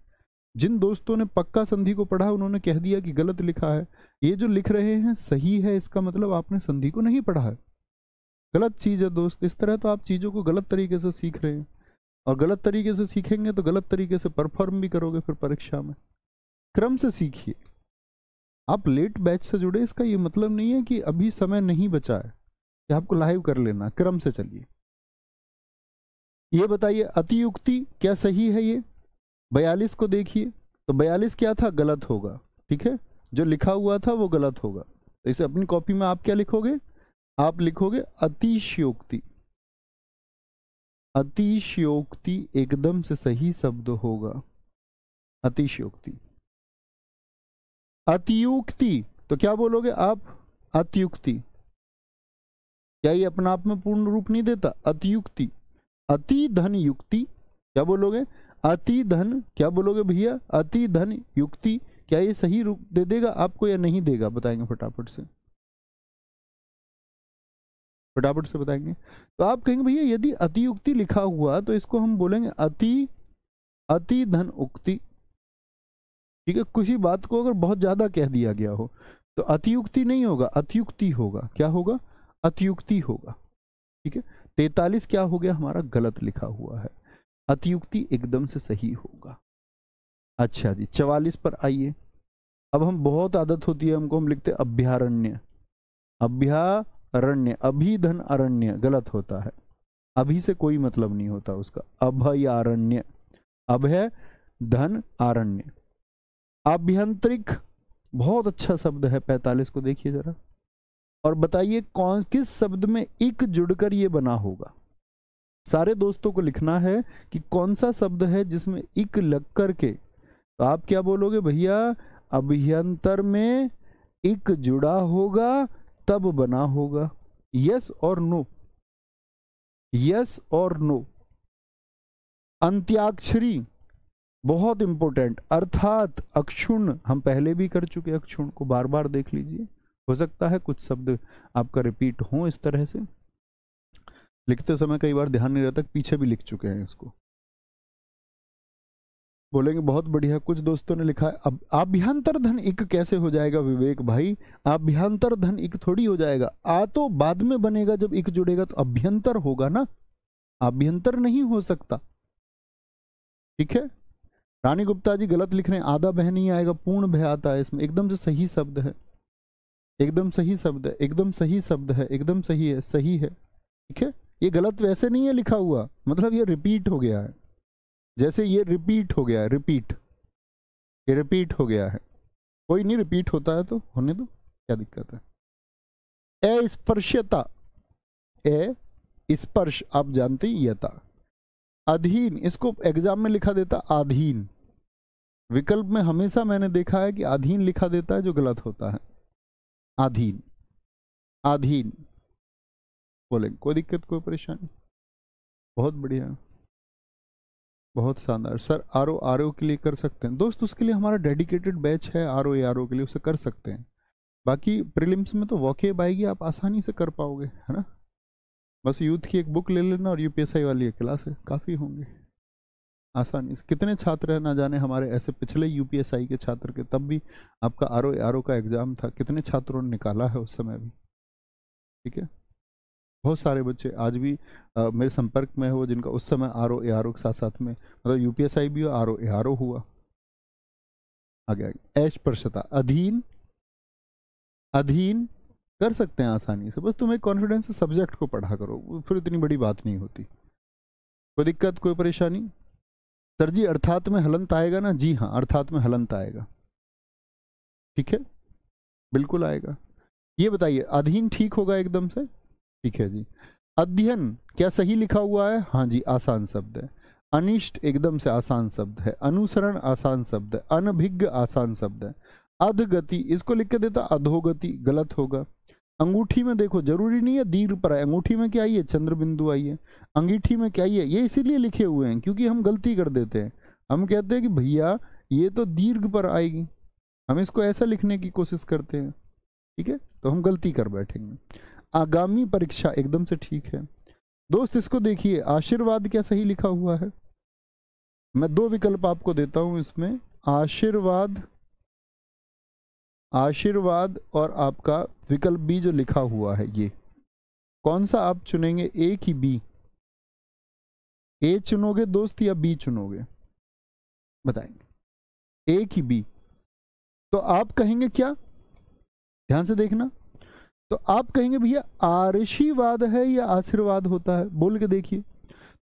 जिन दोस्तों ने पक्का संधि को पढ़ा उन्होंने कह दिया कि गलत लिखा है, ये जो लिख रहे हैं सही है, इसका मतलब आपने संधि को नहीं पढ़ा है। गलत चीज़ है दोस्त, इस तरह तो आप चीज़ों को गलत तरीके से सीख रहे हैं, और गलत तरीके से सीखेंगे तो गलत तरीके से परफॉर्म भी करोगे फिर परीक्षा में। क्रम से सीखिए। आप लेट बैच से जुड़े, इसका ये मतलब नहीं है कि अभी समय नहीं बचा है कि आपको लाइव कर लेना, क्रम से चलिए। ये बताइए अतियुक्ति क्या सही है? ये 42 को देखिए, तो 42 क्या था, गलत होगा, ठीक है, जो लिखा हुआ था वो गलत होगा। तो इसे अपनी कॉपी में आप क्या लिखोगे, आप लिखोगे अतिशयोक्ति। अतिशयोक्ति एकदम से सही शब्द होगा, अतिशयोक्ति। अतियुक्ति तो क्या बोलोगे आप, अतियुक्ति। क्या ये अपना आप में पूर्ण रूप नहीं देता, अतियुक्ति। अति धन युक्ति क्या बोलोगे, अति धन क्या बोलोगे भैया, अति धन युक्ति। क्या ये सही रूप दे देगा आपको या नहीं देगा, बताएंगे फटाफट से, फटाफट से बताएंगे। तो आप कहेंगे भैया यदि अतियुक्ति लिखा हुआ तो इसको हम बोलेंगे अति धन उक्ति, ठीक है। किसी बात को अगर बहुत ज्यादा कह दिया गया हो तो अतियुक्ति नहीं होगा, अतियुक्ति होगा। क्या होगा, अतियुक्ति होगा, ठीक है। 43 क्या हो गया हमारा, गलत लिखा हुआ है, अतियुक्ति एकदम से सही होगा। अच्छा जी, 44 पर आइए। अब हम बहुत आदत होती है हमको, हम लिखते अभ्यारण्य, अभ्यारण्य, अभिधन अरण्य, गलत होता है। अभी से कोई मतलब नहीं होता उसका, अभयारण्य। अभय धन आरण्य। आभ्यंतरिक बहुत अच्छा शब्द है, 45 को देखिए जरा और बताइए कौन किस शब्द में इक जुड़कर ये बना होगा। सारे दोस्तों को लिखना है कि कौन सा शब्द है जिसमें इक लग करके, तो आप क्या बोलोगे भैया, अभ्यंतर में इक जुड़ा होगा तब बना होगा। यस और नो, यस और नो। अंत्याक्षरी बहुत इंपॉर्टेंट, अर्थात अक्षुण हम पहले भी कर चुके, अक्षुण को बार बार देख लीजिए, हो सकता है कुछ शब्द आपका रिपीट हो इस तरह से, लिखते समय कई बार ध्यान नहीं रहता, पीछे भी लिख चुके हैं इसको। बोलेंगे बहुत बढ़िया, कुछ दोस्तों ने लिखा है अब आभ्यंतर धन इक कैसे हो जाएगा विवेक भाई, आभ्यंतर धन इक थोड़ी हो जाएगा, आ तो बाद में बनेगा जब इक जुड़ेगा तो अभ्यंतर होगा ना, आभ्यंतर नहीं हो सकता। ठीक है, रानी गुप्ता जी गलत लिख रहे हैं, आधा भय नहीं आएगा, पूर्ण भय आता है इसमें, एकदम से सही शब्द है, एकदम सही शब्द है, एकदम सही शब्द है, एकदम सही है, सही है। ठीक है, ये गलत वैसे नहीं है लिखा हुआ, मतलब ये रिपीट हो गया है, जैसे ये रिपीट हो गया है, रिपीट, ये रिपीट हो गया है, कोई नहीं, रिपीट होता है तो होने दो, क्या दिक्कत है। अस्पर्श्यता, ए स्पर्श आप जानते ही, यता। अधीन, इसको एग्जाम में लिखा देता अधीन, विकल्प में हमेशा मैंने देखा है कि अधीन लिखा देता है, जो गलत होता है, अधीन, अधीन बोलेंगे, कोई दिक्कत कोई परेशानी, बहुत बढ़िया, बहुत शानदार। सर आरओ के लिए कर सकते हैं दोस्त, उसके लिए हमारा डेडिकेटेड बैच है आरओ के लिए, उसे कर सकते हैं। बाकी प्रीलिम्स में तो वॉकेब आएगी, आप आसानी से कर पाओगे, है ना। बस यूथ की एक बुक ले लेना और यूपीएसआई वाली एक क्लास है, काफ़ी होंगे आसानी से। कितने छात्र हैं ना जाने हमारे ऐसे पिछले यूपीएसआई के छात्र के, तब भी आपका आरओ का एग्ज़ाम था, कितने छात्रों ने निकाला है उस समय भी। ठीक है, बहुत सारे बच्चे आज भी मेरे संपर्क में हो जिनका उस समय आरओ के साथ साथ में, मतलब यूपीएसआई भी हुआ, आरओ हुआ। आगे अस्पृश्यता, अधीन, अधीन कर सकते हैं आसानी से, बस तुम्हें कॉन्फिडेंस से सब्जेक्ट को पढ़ा करो, फिर इतनी बड़ी बात नहीं होती। कोई दिक्कत कोई परेशानी। सर जी अर्थात में हलंत आएगा ना, जी हाँ अर्थात में हलंत आएगा, ठीक है बिल्कुल आएगा। ये बताइए अधीन ठीक होगा एकदम से, ठीक है जी। अध्ययन क्या सही लिखा हुआ है, हाँ जी आसान शब्द है। अनिष्ट एकदम से आसान शब्द है। अनुसरण आसान शब्द है। अनभिज्ञ आसान शब्द है। अधगति इसको लिख के देता अधोगति, गलत होगा। अंगूठी में देखो जरूरी नहीं है दीर्घ पर है, अंगूठी में क्या आई है चंद्र बिंदु आई है, अंगीठी में क्या आई है, ये इसीलिए लिखे हुए हैं क्योंकि हम गलती कर देते हैं, हम कहते हैं कि भैया ये तो दीर्घ पर आएगी, हम इसको ऐसा लिखने की कोशिश करते हैं, ठीक है तो हम गलती कर बैठेंगे। आगामी परीक्षा एकदम से ठीक है दोस्त। इसको देखिए आशीर्वाद क्या सही लिखा हुआ है, मैं दो विकल्प आपको देता हूं इसमें, आशीर्वाद, आशीर्वाद और आपका विकल्प बी जो लिखा हुआ है ये कौन सा आप चुनेंगे, ए की बी? ए चुनोगे दोस्त या बी चुनोगे बताएंगे, ए की बी? तो आप कहेंगे क्या, ध्यान से देखना, तो आप कहेंगे भैया आशीर्वाद है या आशीर्वाद होता है, बोल के देखिए।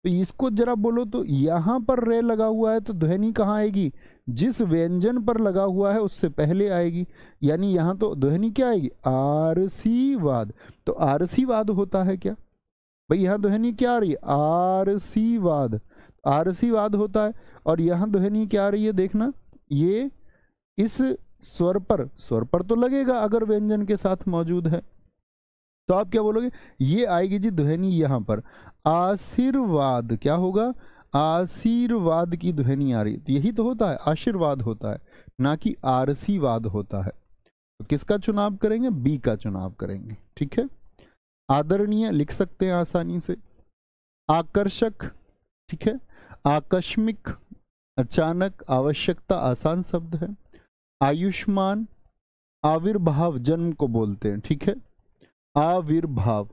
तो इसको जरा बोलो तो यहां पर रे लगा हुआ है तो ध्वनि कहाँ आएगी, जिस व्यंजन पर लगा हुआ है उससे पहले आएगी, यानी यहां तो ध्वनि क्या आएगी आशीर्वाद। तो आशीर्वाद होता है क्या भाई, यहां ध्वनि क्या आ रही है आशीर्वाद, आशीर्वाद होता है। और यहां ध्वनि क्या आ रही है देखना, ये इस स्वर पर तो लगेगा अगर व्यंजन के साथ मौजूद है, तो आप क्या बोलोगे, ये आएगी जी ध्वनि यहां पर आशीर्वाद, क्या होगा आशीर्वाद की ध्वनि आ रही है, तो यही तो होता है आशीर्वाद होता है, ना कि आरसीवाद होता है। तो किसका चुनाव करेंगे, बी का चुनाव करेंगे, ठीक है। आदरणीय लिख सकते हैं आसानी से। आकर्षक, ठीक है। आकस्मिक, अचानक, आवश्यकता आसान शब्द है। आयुष्मान, आविर्भाव जन्म को बोलते हैं, ठीक है आविर्भाव।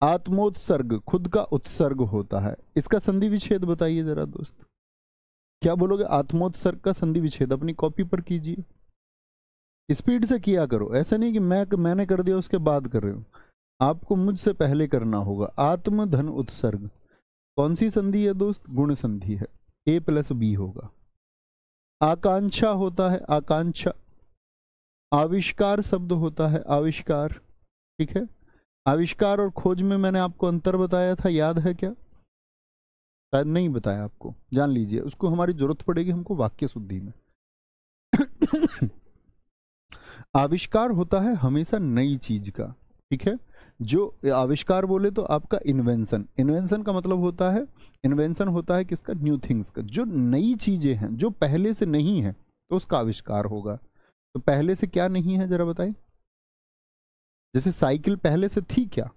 आत्मोत्सर्ग खुद का उत्सर्ग होता है, इसका संधि विच्छेद बताइए जरा दोस्त, क्या बोलोगे आत्मोत्सर्ग का संधि विच्छेद, अपनी कॉपी पर कीजिए, स्पीड से किया करो, ऐसा नहीं कि मैंने कर दिया उसके बाद कर रहे हो, आपको मुझसे पहले करना होगा। आत्म धन उत्सर्ग कौन सी संधि है दोस्त, गुण संधि है, A + B होगा, आकांक्षा होता है आकांक्षा। आविष्कार शब्द होता है आविष्कार, ठीक है। आविष्कार और खोज में मैंने आपको अंतर बताया था, याद है क्या? शायद नहीं बताया आपको, जान लीजिए, उसको हमारी जरूरत पड़ेगी हमको वाक्य शुद्धि में। आविष्कार होता है हमेशा नई चीज का, ठीक है। जो आविष्कार बोले तो आपका इन्वेंशन, इन्वेंशन का मतलब होता है, इन्वेंशन होता है किसका? न्यू थिंग्स का। जो नई चीजें हैं जो पहले से नहीं है तो उसका आविष्कार होगा। तो पहले से क्या नहीं है जरा बताइए। जैसे साइकिल पहले से थी क्या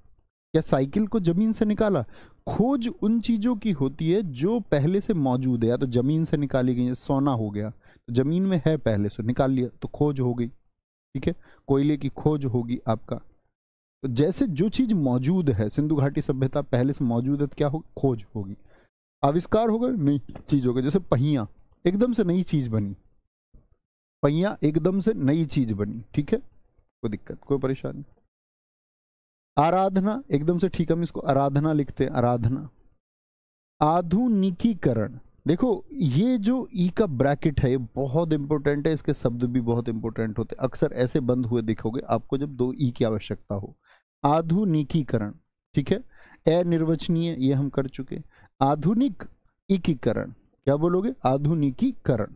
साइकिल को जमीन से निकाला? खोज उन चीजों की होती है जो पहले से मौजूद है, या तो जमीन से निकाली गई है। सोना हो गया तो जमीन में है पहले से, निकाल लिया तो खोज हो गई, ठीक है। कोयले की खोज होगी आपका। तो जैसे जो चीज मौजूद है, सिंधु घाटी सभ्यता पहले से मौजूद है तो क्या होगी? खोज होगी। आविष्कार होगा नई चीज होगा। जैसे पहिया एकदम से नई चीज बनी, पहिया एकदम से नई चीज बनी, ठीक है, कोई दिक्कत कोई परेशानी। आराधना एकदम से, ठीक है, हम इसको आराधना लिखते हैं, आराधना। आधुनिकीकरण, देखो ये जो ई का ब्रैकेट है ये बहुत इंपॉर्टेंट है, इसके शब्द भी बहुत इंपॉर्टेंट होते हैं। अक्सर ऐसे बंद हुए दिखोगे आपको जब दो ई की आवश्यकता हो। आधुनिकीकरण, ठीक है। अनिर्वचनीय ये हम कर चुके। आधुनिक एकीकरण, क्या बोलोगे? आधुनिकीकरण।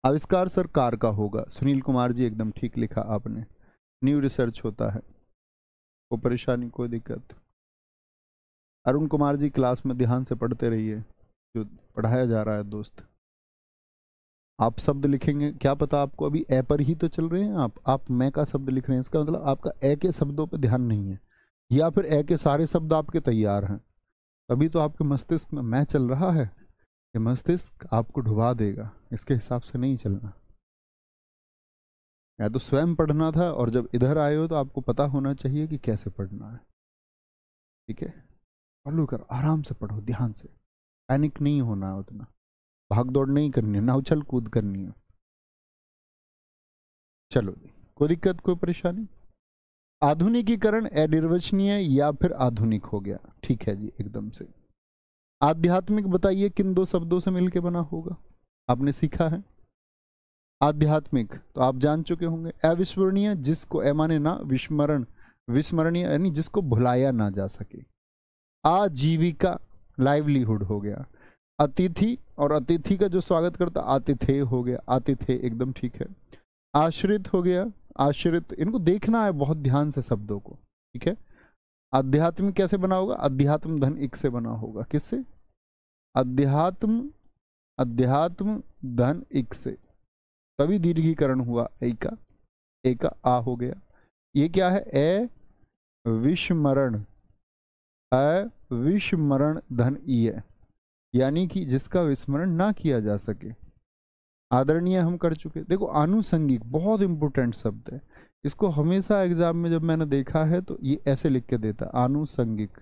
आविष्कार सर कार का होगा, सुनील कुमार जी एकदम ठीक लिखा आपने। न्यू रिसर्च होता है, कोई परेशानी कोई दिक्कत। अरुण कुमार जी क्लास में ध्यान से पढ़ते रहिए, जो पढ़ाया जा रहा है दोस्त। आप शब्द लिखेंगे, क्या पता आपको अभी ए पर ही तो चल रहे हैं आप मैं का शब्द लिख रहे हैं, इसका मतलब आपका ए के शब्दों पर ध्यान नहीं है, या फिर ए के सारे शब्द आपके तैयार हैं। अभी तो आपके मस्तिष्क में मैं चल रहा है, ये मस्तिष्क आपको डुबा देगा, इसके हिसाब से नहीं चलना। या तो स्वयं पढ़ना था, और जब इधर आए हो तो आपको पता होना चाहिए कि कैसे पढ़ना है, ठीक है। फॉलो कर, आराम से पढ़ो, ध्यान से, पैनिक नहीं होना है, उतना भाग दौड़ नहीं करनी है, ना उछल कूद करनी है। चलो जी, कोई दिक्कत कोई परेशानी? आधुनिकीकरण अनिर्वचनीय या फिर आधुनिक हो गया, ठीक है जी एकदम से। आध्यात्मिक बताइए किन दो शब्दों से मिलके बना होगा, आपने सीखा है? आध्यात्मिक तो आप जान चुके होंगे। अविस्मरणीय, जिसको ए माने ना विस्मरण, विस्मरणीय यानी जिसको भुलाया ना जा सके। आजीविका लाइवलीहुड हो गया। अतिथि, और अतिथि का जो स्वागत करता आतिथेय हो गया, आतिथेय एकदम ठीक है। आश्रित हो गया, आश्रित, इनको देखना है बहुत ध्यान से शब्दों को, ठीक है। अध्यात्म कैसे बना होगा? अध्यात्म धन एक से बना होगा, किससे? अध्यात्म, अध्यात्म धन एक से, तभी दीर्घीकरण हुआ एका, एका आ हो गया। ये क्या है? ए विस्मरण, अविस्मरण धन ई है, यानी कि जिसका विस्मरण ना किया जा सके। आदरणीय हम कर चुके। देखो आनुषंगिक बहुत इंपॉर्टेंट शब्द है, इसको हमेशा एग्जाम में जब मैंने देखा है तो ये ऐसे लिख के देता, आनुषंगिक।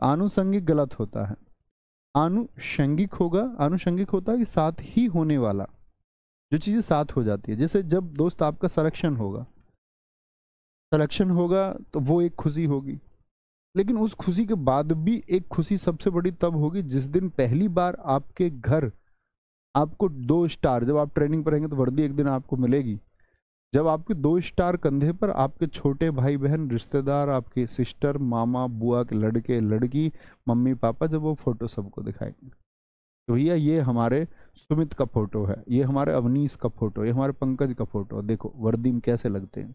आनुषंगिक गलत होता है, आनुषंगिक होगा। आनुषंगिक होता है कि साथ ही होने वाला, जो चीजें साथ हो जाती है। जैसे जब दोस्त आपका सिलेक्शन होगा, सिलेक्शन होगा तो वो एक खुशी होगी, लेकिन उस खुशी के बाद भी एक खुशी सबसे बड़ी तब होगी जिस दिन पहली बार आपके घर आपको 2 स्टार, जब आप ट्रेनिंग पर रहेंगे तो वर्दी एक दिन आपको मिलेगी, जब आपके 2 स्टार कंधे पर आपके छोटे भाई बहन रिश्तेदार, आपके सिस्टर, मामा, बुआ के लड़के लड़की, मम्मी पापा, जब वो फोटो सबको दिखाएंगे तो भैया ये हमारे सुमित का फोटो है, ये हमारे अवनीश का फोटो, ये हमारे पंकज का फोटो, देखो वर्दी में कैसे लगते हैं।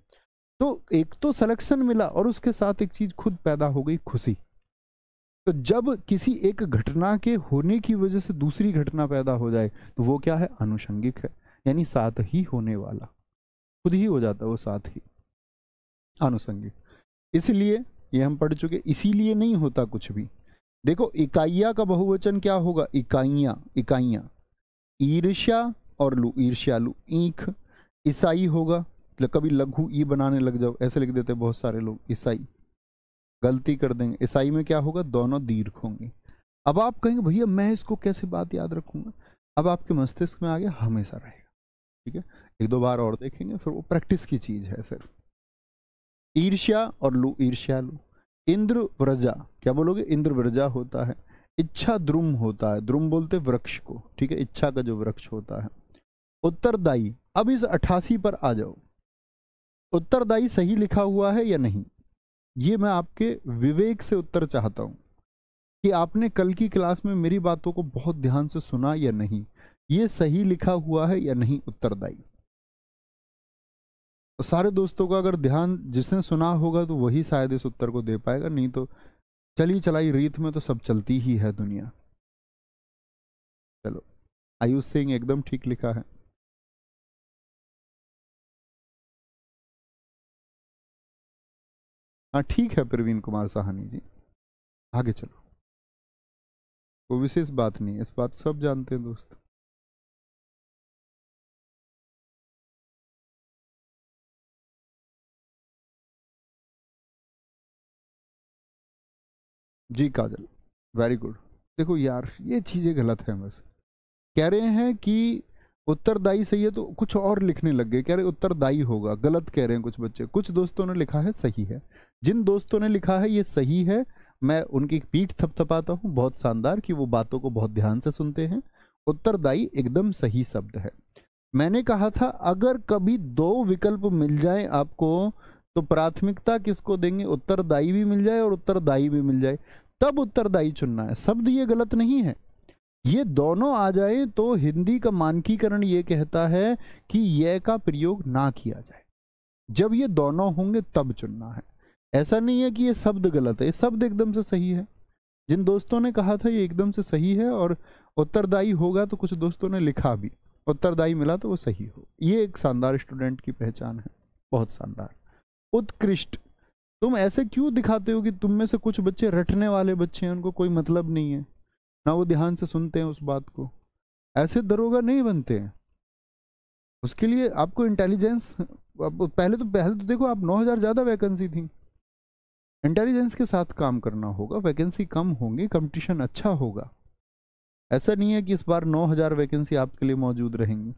तो एक तो सिलेक्शन मिला और उसके साथ एक चीज खुद पैदा हो गई, खुशी। तो जब किसी एक घटना के होने की वजह से दूसरी घटना पैदा हो जाए तो वो क्या है? आनुषंगिक है, यानी साथ ही होने वाला, खुद ही हो जाता है वो साथ ही, आनुषंगिक। इसलिए ये हम पढ़ चुके, इसीलिए नहीं होता कुछ भी। देखो इकाइया का बहुवचन क्या होगा? इकाइयां, इकाइयां। ईर्ष्या और लू, ईर्ष्यालु। ईख, ईसाई होगा, कभी लघु ई बनाने लग जाओ, ऐसे लिख देते बहुत सारे लोग, ईसाई, गलती कर देंगे। ईसाई में क्या होगा? दोनों दीर्घ होंगे। अब आप कहेंगे भैया मैं इसको कैसे बात याद रखूंगा? अब आपके मस्तिष्क में आ गया, हमेशा रहेगा, ठीक है। 1-2 बार और देखेंगे, फिर वो प्रैक्टिस की चीज है सिर्फ। ईर्ष्या और लू, ईर्ष्यालु। इंद्र व्रजा, क्या बोलोगे? इंद्र व्रजा होता है। इच्छा द्रुम होता है, द्रुम बोलते वृक्ष को, ठीक है, इच्छा का जो वृक्ष होता है। उत्तरदायी, अब इस 88 पर आ जाओ, उत्तरदायी सही लिखा हुआ है या नहीं, ये मैं आपके विवेक से उत्तर चाहता हूं कि आपने कल की क्लास में मेरी बातों को बहुत ध्यान से सुना या नहीं, ये सही लिखा हुआ है या नहीं उत्तरदायी। तो सारे दोस्तों का अगर ध्यान जिसने सुना होगा तो वही शायद इस उत्तर को दे पाएगा, नहीं तो चली चलाई रीत में तो सब चलती ही है दुनिया। चलो, आयुष सिंह एकदम ठीक लिखा है। हाँ ठीक है प्रवीण कुमार साहनी जी, आगे चलो, कोई विशेष बात नहीं है, इस बात सब जानते हैं दोस्त। जी काजल, वेरी गुड। देखो यार ये चीजें गलत हैं, बस कह रहे हैं कि उत्तरदायी सही है तो कुछ और लिखने लग गए, कह रहे उत्तरदायी होगा, गलत कह रहे हैं कुछ बच्चे। कुछ दोस्तों ने लिखा है सही है, जिन दोस्तों ने लिखा है ये सही है मैं उनकी पीठ थपथपाता हूँ, बहुत शानदार कि वो बातों को बहुत ध्यान से सुनते हैं। उत्तरदायी एकदम सही शब्द है। मैंने कहा था अगर कभी दो विकल्प मिल जाए आपको तो प्राथमिकता किसको देंगे, उत्तरदायी भी मिल जाए और उत्तरदायी भी मिल जाए तब उत्तरदायी चुनना है। शब्द ये गलत नहीं है, ये दोनों आ जाए तो हिंदी का मानकीकरण ये कहता है कि ये का प्रयोग ना किया जाए, जब ये दोनों होंगे तब चुनना है। ऐसा नहीं है कि ये शब्द गलत है, ये शब्द एकदम से सही है। जिन दोस्तों ने कहा था ये एकदम से सही है और उत्तरदायी होगा तो कुछ दोस्तों ने लिखा भी उत्तरदायी मिला तो वो सही हो। ये एक शानदार स्टूडेंट की पहचान है, बहुत शानदार। उत्कृष्ट, तुम ऐसे क्यों दिखाते हो कि तुम में से कुछ बच्चे रटने वाले बच्चे हैं, उनको कोई मतलब नहीं है ना, वो ध्यान से सुनते हैं उस बात को। ऐसे दरोगा नहीं बनते हैं, उसके लिए आपको इंटेलिजेंस, पहले तो देखो आप 9000 ज़्यादा वैकेंसी थी, इंटेलिजेंस के साथ काम करना होगा, वैकेंसी कम होंगी, कंपटीशन अच्छा होगा। ऐसा नहीं है कि इस बार 9000 वैकेंसी आपके लिए मौजूद रहेंगी।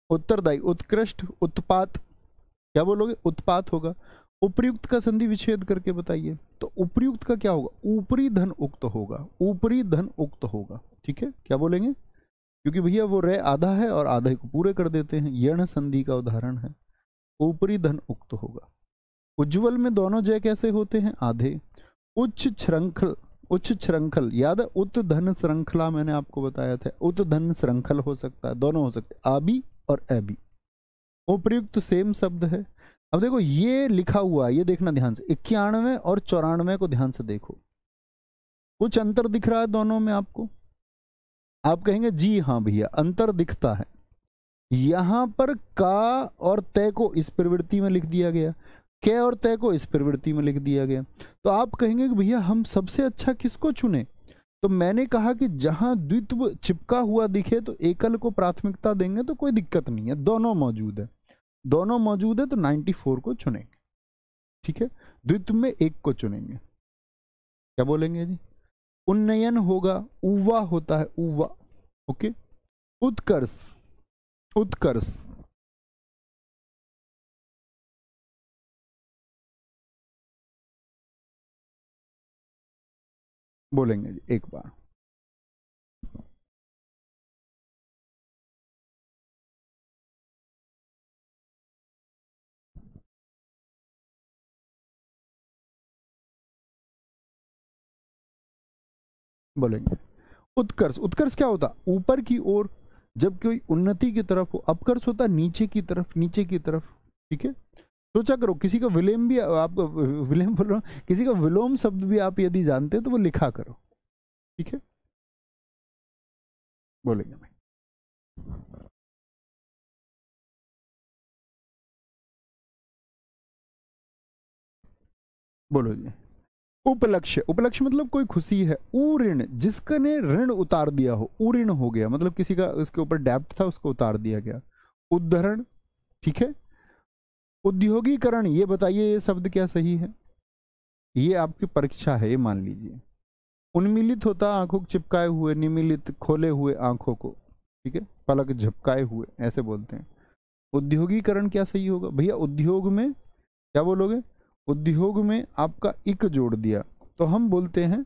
उत्तरदायी, उत्कृष्ट, उत्पात, क्या बोलोगे, उत्पात होगा। उपयुक्त का संधि विच्छेद करके बताइए, तो उपयुक्त का क्या होगा, ऊपरी धन उक्त होगा, ऊपरी धन उक्त होगा, ठीक है, क्या बोलेंगे, क्योंकि भैया वो रे आधा है और आधे को पूरे कर देते हैं, यण संधि का उदाहरण है, ऊपरी धन उक्त होगा। उज्ज्वल में दोनों जय कैसे होते हैं, आधे। उच्च श्रृंखल, उच्च श्रृंखल याद है, उत धन श्रृंखला मैंने आपको बताया था, उत धन श्रृंखल हो सकता है, दोनों हो सकते हैं, आबी और एबी। उपयुक्त सेम शब्द है। अब देखो ये लिखा हुआ है, ये देखना ध्यान से, 91 और 94 को ध्यान से देखो, कुछ अंतर दिख रहा है दोनों में आपको। आप कहेंगे जी हाँ भैया अंतर दिखता है, यहां पर का और तय को इस प्रवृत्ति में लिख दिया गया, कै और तय को इस प्रवृत्ति में लिख दिया गया। तो आप कहेंगे कि भैया हम सबसे अच्छा किसको चुने, तो मैंने कहा कि जहां द्वित्व चिपका हुआ दिखे तो एकल को प्राथमिकता देंगे तो कोई दिक्कत नहीं है, दोनों मौजूद है, दोनों मौजूद है तो 94 को चुनेंगे, ठीक है, द्वित्व में एक को चुनेंगे। क्या बोलेंगे जी, उन्नयन होगा, उवा होता है, उवा, ओके। उत्कर्ष, उत्कर्ष, बोलेंगे जी एक बार, बोलेंगे उत्कर्ष। उत्कर्ष क्या होता, ऊपर की ओर, जब कोई उन्नति की तरफ हो। अपकर्ष होता नीचे की तरफ, नीचे की तरफ, ठीक है। सोचा करो किसी का विलोम भी आप, विलोम बोल रहा हूं, किसी का विलोम शब्द भी आप यदि जानते हैं तो वो लिखा करो, ठीक है, बोलेंगे भाई। बोलो जी, उपलक्ष्य, उपलक्ष्य मतलब कोई खुशी है। ऊऋण, जिसका ने ऋण उतार दिया हो, ऊऋण हो गया मतलब किसी का उसके ऊपर डेब्ट था उसको उतार दिया गया। उद्धरण, ठीक है। उद्योगीकरण, ये बताइए ये शब्द क्या सही है, ये आपकी परीक्षा है, ये मान लीजिए। उन्मीलित होता आंखों को चिपकाए हुए, निमिलित खोले हुए आंखों को, ठीक है, पलक झपकाए हुए ऐसे बोलते हैं। उद्योगीकरण क्या सही होगा भैया, उद्योग में क्या बोलोगे, उद्योग में आपका इक जोड़ दिया तो हम बोलते हैं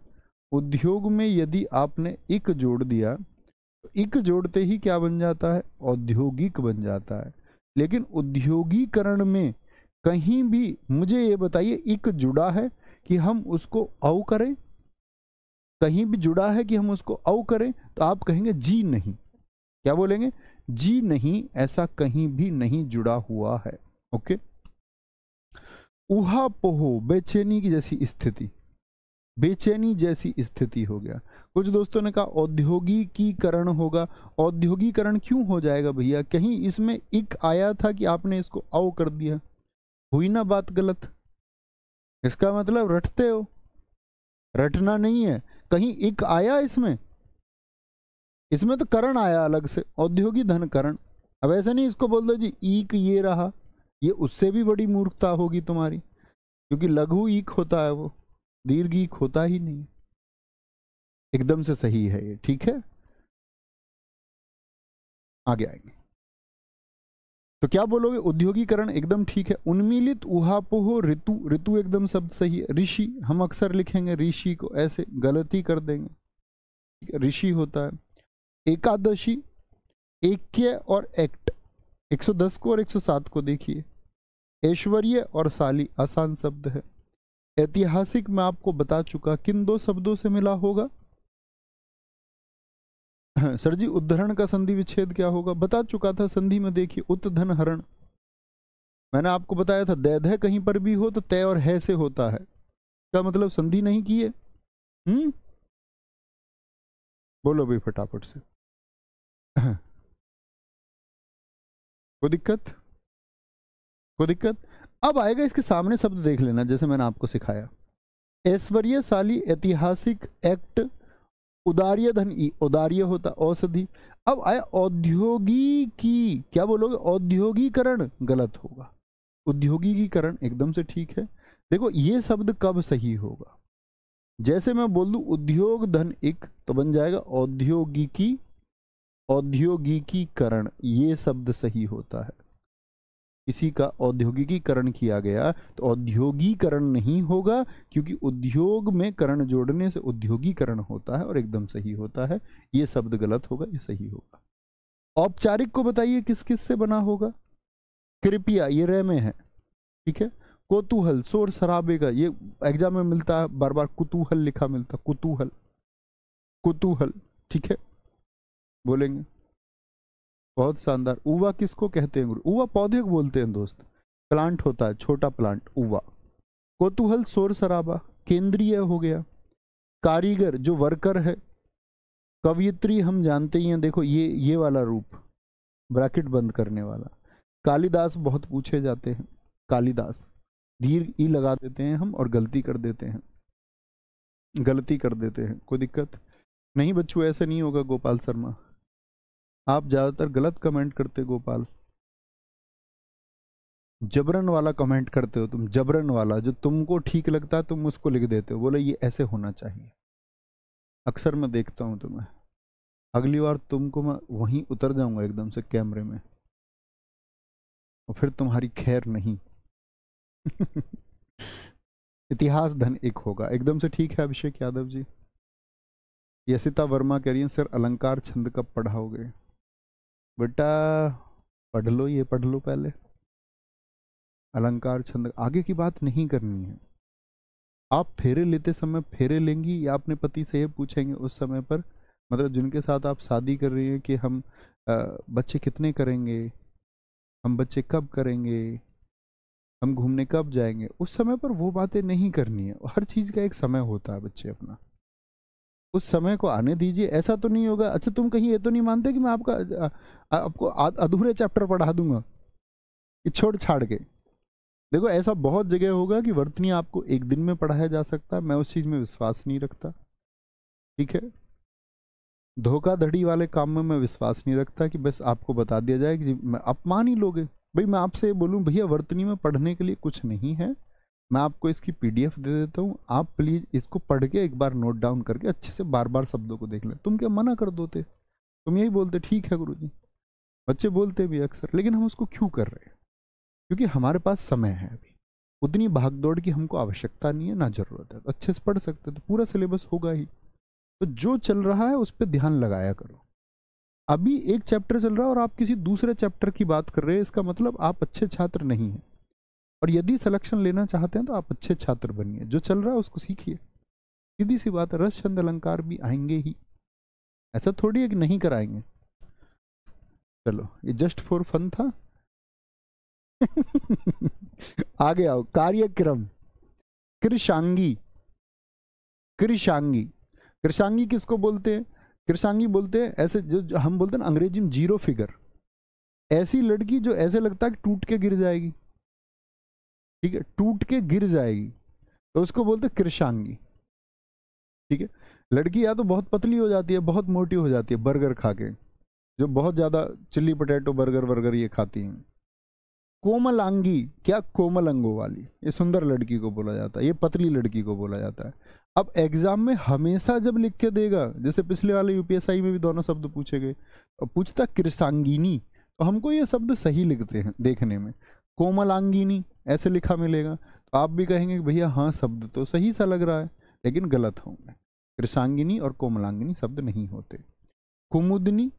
उद्योग में यदि आपने इक जोड़ दिया तो इक जोड़ते ही क्या बन जाता है, औद्योगिक बन जाता है। लेकिन उद्योगीकरण में कहीं भी मुझे ये बताइए इक जुड़ा है कि हम उसको औ करें, कहीं भी जुड़ा है कि हम उसको औ करें, तो आप कहेंगे जी नहीं। क्या बोलेंगे, जी नहीं, ऐसा कहीं भी नहीं जुड़ा हुआ है। ओके, उहापोह बेचैनी की जैसी स्थिति, बेचैनी जैसी स्थिति हो गया। कुछ दोस्तों ने कहा औद्योगिकीकरण होगा। औद्योगिकरण क्यों हो जाएगा भैया, कहीं इसमें इक आया था कि आपने इसको औ कर दिया, हुई ना बात गलत। इसका मतलब रटते हो, रटना नहीं है, कहीं इक आया इसमें, इसमें तो करण आया अलग से, औद्योगिक धन करण। अब ऐसे नहीं इसको बोल दो जी ईक ये रहा, ये उससे भी बड़ी मूर्खता होगी तुम्हारी, क्योंकि लघु ईक होता है वो, दीर्घ ईक होता ही नहीं। एकदम से सही है ये, ठीक है। आगे आएंगे तो क्या बोलोगे, उद्योगीकरण एकदम ठीक है। उन्मीलित उहापोह ऋतु, ऋतु एकदम शब्द सही है। ऋषि हम अक्सर लिखेंगे ऋषि को, ऐसे गलती कर देंगे, ऋषि होता है। एकादशी, ऐक्य और एक्ट, 110 को और 107 को देखिए। ऐश्वर्य और साली आसान शब्द है। ऐतिहासिक मैं आपको बता चुका, किन दो शब्दों से मिला होगा सर जी, उद्धरण का संधि विच्छेद क्या होगा, बता चुका था संधि में। देखिए उत्धन हरण, मैंने आपको बताया था दैध कहीं पर भी हो तो तय और है से होता है, क्या मतलब संधि नहीं किए। बोलो भाई फटाफट से कोई दिक्कत, कोई दिक्कत। अब आएगा इसके सामने शब्द देख लेना, जैसे मैंने आपको सिखाया। ऐश्वर्यशाली, ऐतिहासिक, एक्ट, उदार्य धन ई, उदार्य होता औषधि। अब आया औद्योगिकी, क्या बोलोगे, औद्योगिकरण गलत होगा, उद्योगिकीकरण एकदम से ठीक है। देखो ये शब्द कब सही होगा, जैसे मैं बोल दूं उद्योग धन एक, तो बन जाएगा औद्योगिकी, औद्योगिकीकरण, ये शब्द सही होता है। किसी का औद्योगिकीकरण किया गया तो औद्योगिकरण नहीं होगा, क्योंकि उद्योग में करण जोड़ने से उद्योगीकरण होता है और एकदम सही होता है। ये शब्द गलत होगा, ये सही होगा। औपचारिक को बताइए किस किस से बना होगा, कृपया ये रे में है, ठीक है। कोतूहल, शोर शराबे का, ये एग्जाम में मिलता है बार बार, कुतूहल लिखा मिलता, कुतूहल, कुतूहल, ठीक है, बोलेंगे। बहुत शानदार। उवा किसको कहते हैं गुरु, उवा पौधे को बोलते हैं दोस्त, प्लांट होता है, छोटा प्लांट, उवा। कोतूहल शोर शराबा, केंद्रीय हो गया। कारीगर जो वर्कर है। कवयित्री हम जानते ही हैं, देखो ये वाला रूप, ब्रैकेट बंद करने वाला। कालिदास बहुत पूछे जाते हैं, कालिदास, दीर्घ ई लगा देते हैं हम और गलती कर देते हैं, गलती कर देते हैं। कोई दिक्कत नहीं बच्चों, ऐसे नहीं होगा गोपाल शर्मा, आप ज्यादातर गलत कमेंट करते गोपाल, जबरन वाला कमेंट करते हो तुम, जबरन वाला, जो तुमको ठीक लगता है तुम उसको लिख देते हो, बोले ये ऐसे होना चाहिए। अक्सर मैं देखता हूं तुम्हें, अगली बार तुमको मैं वहीं उतर जाऊंगा एकदम से कैमरे में, और फिर तुम्हारी खैर नहीं इतिहास धन एक होगा, एकदम से ठीक है अभिषेक यादव जी। यशिता वर्मा कह रही है सर अलंकार छंद कब पढ़ाओगे, बेटा पढ़ लो, ये पढ़ लो पहले, अलंकार छंद आगे की बात नहीं करनी है। आप फेरे लेते समय फेरे लेंगी या अपने पति से ये पूछेंगे उस समय पर, मतलब जिनके साथ आप शादी कर रही हैं, कि हम बच्चे कितने करेंगे, हम बच्चे कब करेंगे, हम घूमने कब जाएंगे, उस समय पर वो बातें नहीं करनी है। हर चीज़ का एक समय होता है बच्चे, अपना उस समय को आने दीजिए। ऐसा तो नहीं होगा, अच्छा तुम कहीं ये तो नहीं मानते कि मैं आपको अधूरे चैप्टर पढ़ा दूंगा कि छोड़ छाड़ के। देखो ऐसा बहुत जगह होगा कि वर्तनी आपको एक दिन में पढ़ाया जा सकता है, मैं उस चीज़ में विश्वास नहीं रखता, ठीक है। धोखाधड़ी वाले काम में मैं विश्वास नहीं रखता कि बस आपको बता दिया जाए कि मैं अपमान ही लोगे। भाई मैं आपसे बोलूँ भैया वर्तनी में पढ़ने के लिए कुछ नहीं है, मैं आपको इसकी PDF दे देता हूँ, आप प्लीज़ इसको पढ़ के एक बार नोट डाउन करके अच्छे से बार बार शब्दों को देख लें। तुम क्या मना कर दोते, तुम यही बोलते ठीक है गुरुजी, बच्चे बोलते भी अक्सर, लेकिन हम उसको क्यों कर रहे हैं, क्योंकि हमारे पास समय है अभी, उतनी भागदौड़ की हमको आवश्यकता नहीं है, ना जरूरत है, तो अच्छे से पढ़ सकते, तो पूरा सिलेबस होगा ही। तो जो चल रहा है उस पर ध्यान लगाया करो। अभी एक चैप्टर चल रहा है और आप किसी दूसरे चैप्टर की बात कर रहे हैं, इसका मतलब आप अच्छे छात्र नहीं हैं। और यदि सिलेक्शन लेना चाहते हैं तो आप अच्छे छात्र बनिए, जो चल रहा है उसको सीखिए। सीधी सी बात है, रस छंद अलंकार भी आएंगे ही, ऐसा थोड़ी है कि नहीं कराएंगे। चलो ये जस्ट फॉर फन था। आगे आओ, कार्यक्रम। कृशांगी, कृशांगी, कृशांगी किसको बोलते हैं? कृशांगी बोलते हैं ऐसे जो हम बोलते हैं ना अंग्रेजी में जीरो फिगर, ऐसी लड़की जो ऐसे लगता है कि टूट के गिर जाएगी, ठीक है, टूट के गिर जाएगी, तो उसको बोलते हैं कृशांगी। ठीक है, लड़की या तो बहुत पतली हो जाती है, बहुत मोटी हो जाती है बर्गर खा के, जो बहुत ज्यादा चिल्ली पोटैटो बर्गर वर्गर ये खाती हैं। कोमलांगी, क्या कोमल अंगों वाली, ये सुंदर लड़की को बोला जाता है, ये पतली लड़की को बोला जाता है। अब एग्जाम में हमेशा जब लिख के देगा, जैसे पिछले वाले यूपीएसआई में भी दोनों शब्द पूछे गए, और पूछता कृशांगिनी, तो हमको ये शब्द सही लिखते हैं देखने में, कोमलांगिनी ऐसे लिखा मिलेगा, तो आप भी कहेंगे कि भैया हाँ शब्द तो सही सा लग रहा है, लेकिन गलत होंगे। कृशांगिनी और कोमलांगिनी शब्द नहीं होते। कुमुदनी,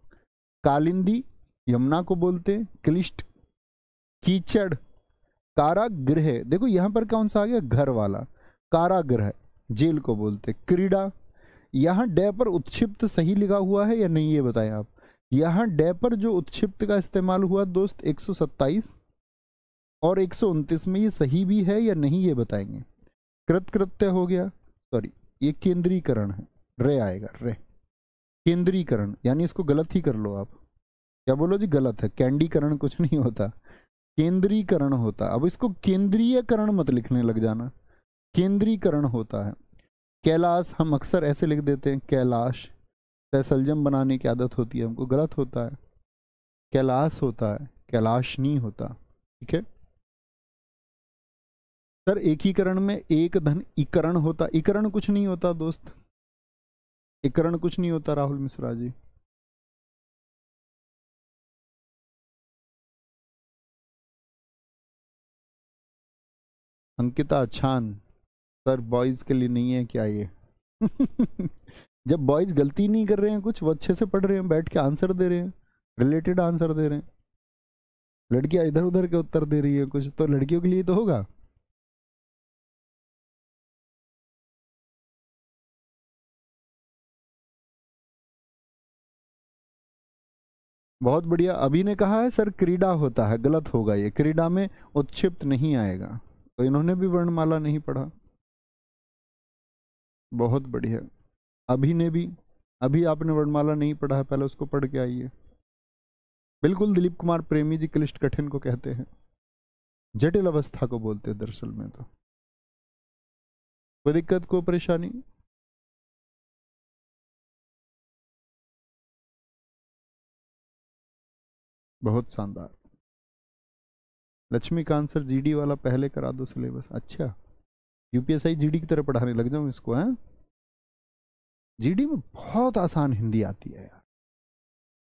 कालिंदी, यमुना को बोलते, क्लिष्ट, कीचड़, कारागृह, देखो यहां पर कौन सा आ गया, घर वाला, कारागृह जेल को बोलते। क्रीड़ा, यहां डे पर उत्क्षिप्त सही लिखा हुआ है या नहीं ये बताएं आप। यहां डे पर जो उत्क्षिप्त का इस्तेमाल हुआ दोस्त 127 और 129 में, ये सही भी है या नहीं ये बताएंगे। कृतकृत्य हो गया, सॉरी ये केंद्रीकरण है, रे आएगा, रे केंद्रीकरण, यानी इसको गलत ही कर लो आप, क्या बोलो जी, गलत है, कैंडीकरण कुछ नहीं होता, केंद्रीकरण होता। अब इसको केंद्रीयकरण मत लिखने लग जाना, केंद्रीकरण होता है। कैलाश हम अक्सर ऐसे लिख देते हैं, कैलाश, तैसलजम बनाने की आदत होती है हमको, गलत होता है, कैलाश होता है, कैलाश नहीं होता। ठीक है सर, एकीकरण में एक धन इकरण होता, इकरण कुछ नहीं होता दोस्त, इकरण कुछ नहीं होता राहुल मिश्रा जी। अंकिता छान, सर बॉयज के लिए नहीं है क्या ये? जब बॉयज गलती नहीं कर रहे हैं कुछ, वो अच्छे से पढ़ रहे हैं, बैठ के आंसर दे रहे हैं, रिलेटेड आंसर दे रहे हैं, लड़कियां इधर उधर के उत्तर दे रही है कुछ, तो लड़कियों के लिए तो होगा। बहुत बढ़िया, अभी ने कहा है सर क्रीड़ा होता है, गलत होगा ये, क्रीड़ा में उत्क्षिप्त नहीं आएगा, तो इन्होंने भी वर्णमाला नहीं पढ़ा। बहुत बढ़िया, अभी ने भी, अभी आपने वर्णमाला नहीं पढ़ा है, पहले उसको पढ़ के आइए। बिल्कुल, दिलीप कुमार प्रेमी जी क्लिष्ट कठिन को कहते हैं, जटिल अवस्था को बोलते हैं दरअसल में। तो कोई दिक्कत, कोई परेशानी? बहुत शानदार। लक्ष्मीकांत सर जीडी वाला पहले करा दो सिलेबस। अच्छा, यूपीएसआई जीडी की तरह पढ़ाने लग जाऊं इसको, हैं? जीडी में बहुत आसान हिंदी आती है यार,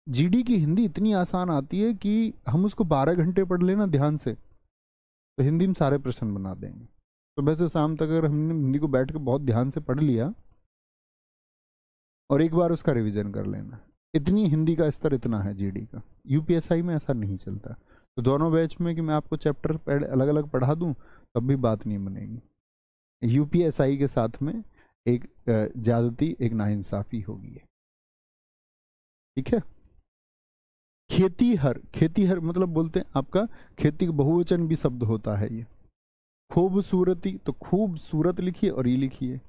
जीडी की हिंदी इतनी आसान आती है कि हम उसको 12 घंटे पढ़ लेना ध्यान से, तो हिंदी में सारे प्रश्न बना देंगे। सुबह से शाम तक अगर हमने हिंदी को बैठ के बहुत ध्यान से पढ़ लिया और एक बार उसका रिवीजन कर लेना, इतनी हिंदी का स्तर इतना है जीडी का। यूपीएसआई में ऐसा नहीं चलता, तो दोनों बैच में कि मैं आपको चैप्टर अलग अलग पढ़ा दूं तब भी बात नहीं बनेगी। यूपीएसआई के साथ में एक ज्यादती, एक नाइंसाफी होगी। ठीक है, खेतीहर, खेतीहर मतलब बोलते हैं आपका खेती का बहुवचन भी शब्द होता है ये। खूबसूरती, तो खूबसूरत लिखिए और ये लिखिए।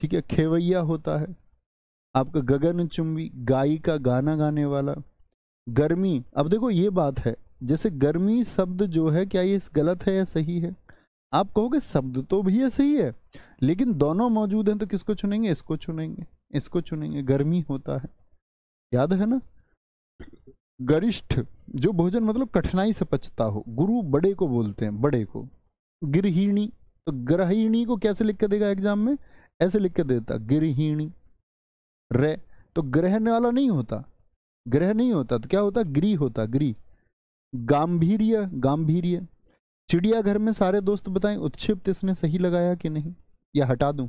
ठीक है, खेवैया होता है आपका गगनचुंबी, गाई का गाना गाने वाला। गर्मी, अब देखो ये बात है, जैसे गर्मी शब्द जो है, क्या ये गलत है या सही है? आप कहोगे शब्द तो भैया सही है, लेकिन दोनों मौजूद हैं तो किसको चुनेंगे? इसको चुनेंगे, इसको चुनेंगे, गर्मी होता है, याद है ना। गरिष्ठ, जो भोजन मतलब कठिनाई से पचता हो, गुरु बड़े को बोलते हैं, बड़े को। गृहिणी, तो गृहिणी को कैसे लिख के देगा एग्जाम में? ऐसे लिख के देता, गृहिणी। रे, तो ग्रहण वाला नहीं होता, ग्रह नहीं होता, तो क्या होता? गृह होता, गृह। गांभीर्य, गांभीर्य। चिड़ियाघर में सारे दोस्त बताएं उत्क्षिप्त इसने सही लगाया कि नहीं, या हटा दूं।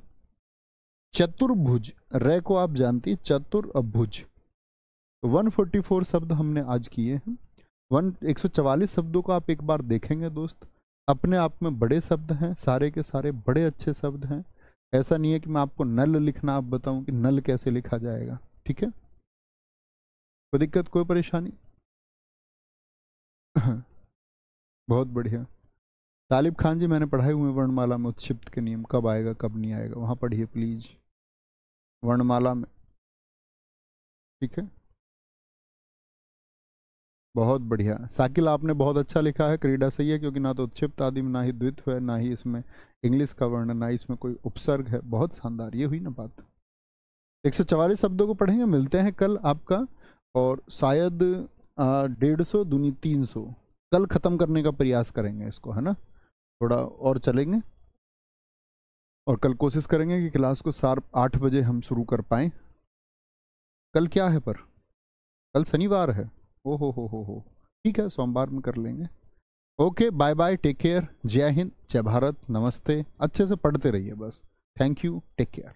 चतुर्भुज, रे को आप जानती है, चतुर्भुज। 144 शब्द हमने आज किए हैं। 144 शब्दों को आप एक बार देखेंगे दोस्त, अपने आप में बड़े शब्द हैं, सारे के सारे बड़े अच्छे शब्द हैं। ऐसा नहीं है कि मैं आपको नल लिखना आप बताऊं कि नल कैसे लिखा जाएगा, ठीक है। कोई दिक्कत, कोई परेशानी? बहुत बढ़िया। तालिब खान जी, मैंने पढ़ाए हुए वर्णमाला में उत्क्षिप्त के नियम, कब आएगा कब नहीं आएगा, वहाँ पढ़िए प्लीज वर्णमाला में, ठीक है। बहुत बढ़िया साकिल, आपने बहुत अच्छा लिखा है, क्रीडा सही है, क्योंकि ना तो उत्क्षिप्त आदि में ना ही द्वित्व है, ना ही इसमें इंग्लिश का वर्ण, ना ही इसमें कोई उपसर्ग है। बहुत शानदार, ये हुई ना बात। 144 शब्दों को पढ़ेंगे, मिलते हैं कल आपका, और शायद 150 दूनी 300 कल ख़त्म करने का प्रयास करेंगे इसको, है ना। थोड़ा और चलेंगे और कल कोशिश करेंगे कि क्लास को शार्प 8 बजे हम शुरू कर पाएँ। कल क्या है पर, कल शनिवार है। ओ हो, ठीक है, सोमवार में कर लेंगे। Okay, bye bye, take care, जय हिंद, जय भारत, नमस्ते। अच्छे से पढ़ते रहिए बस। Thank you, take care.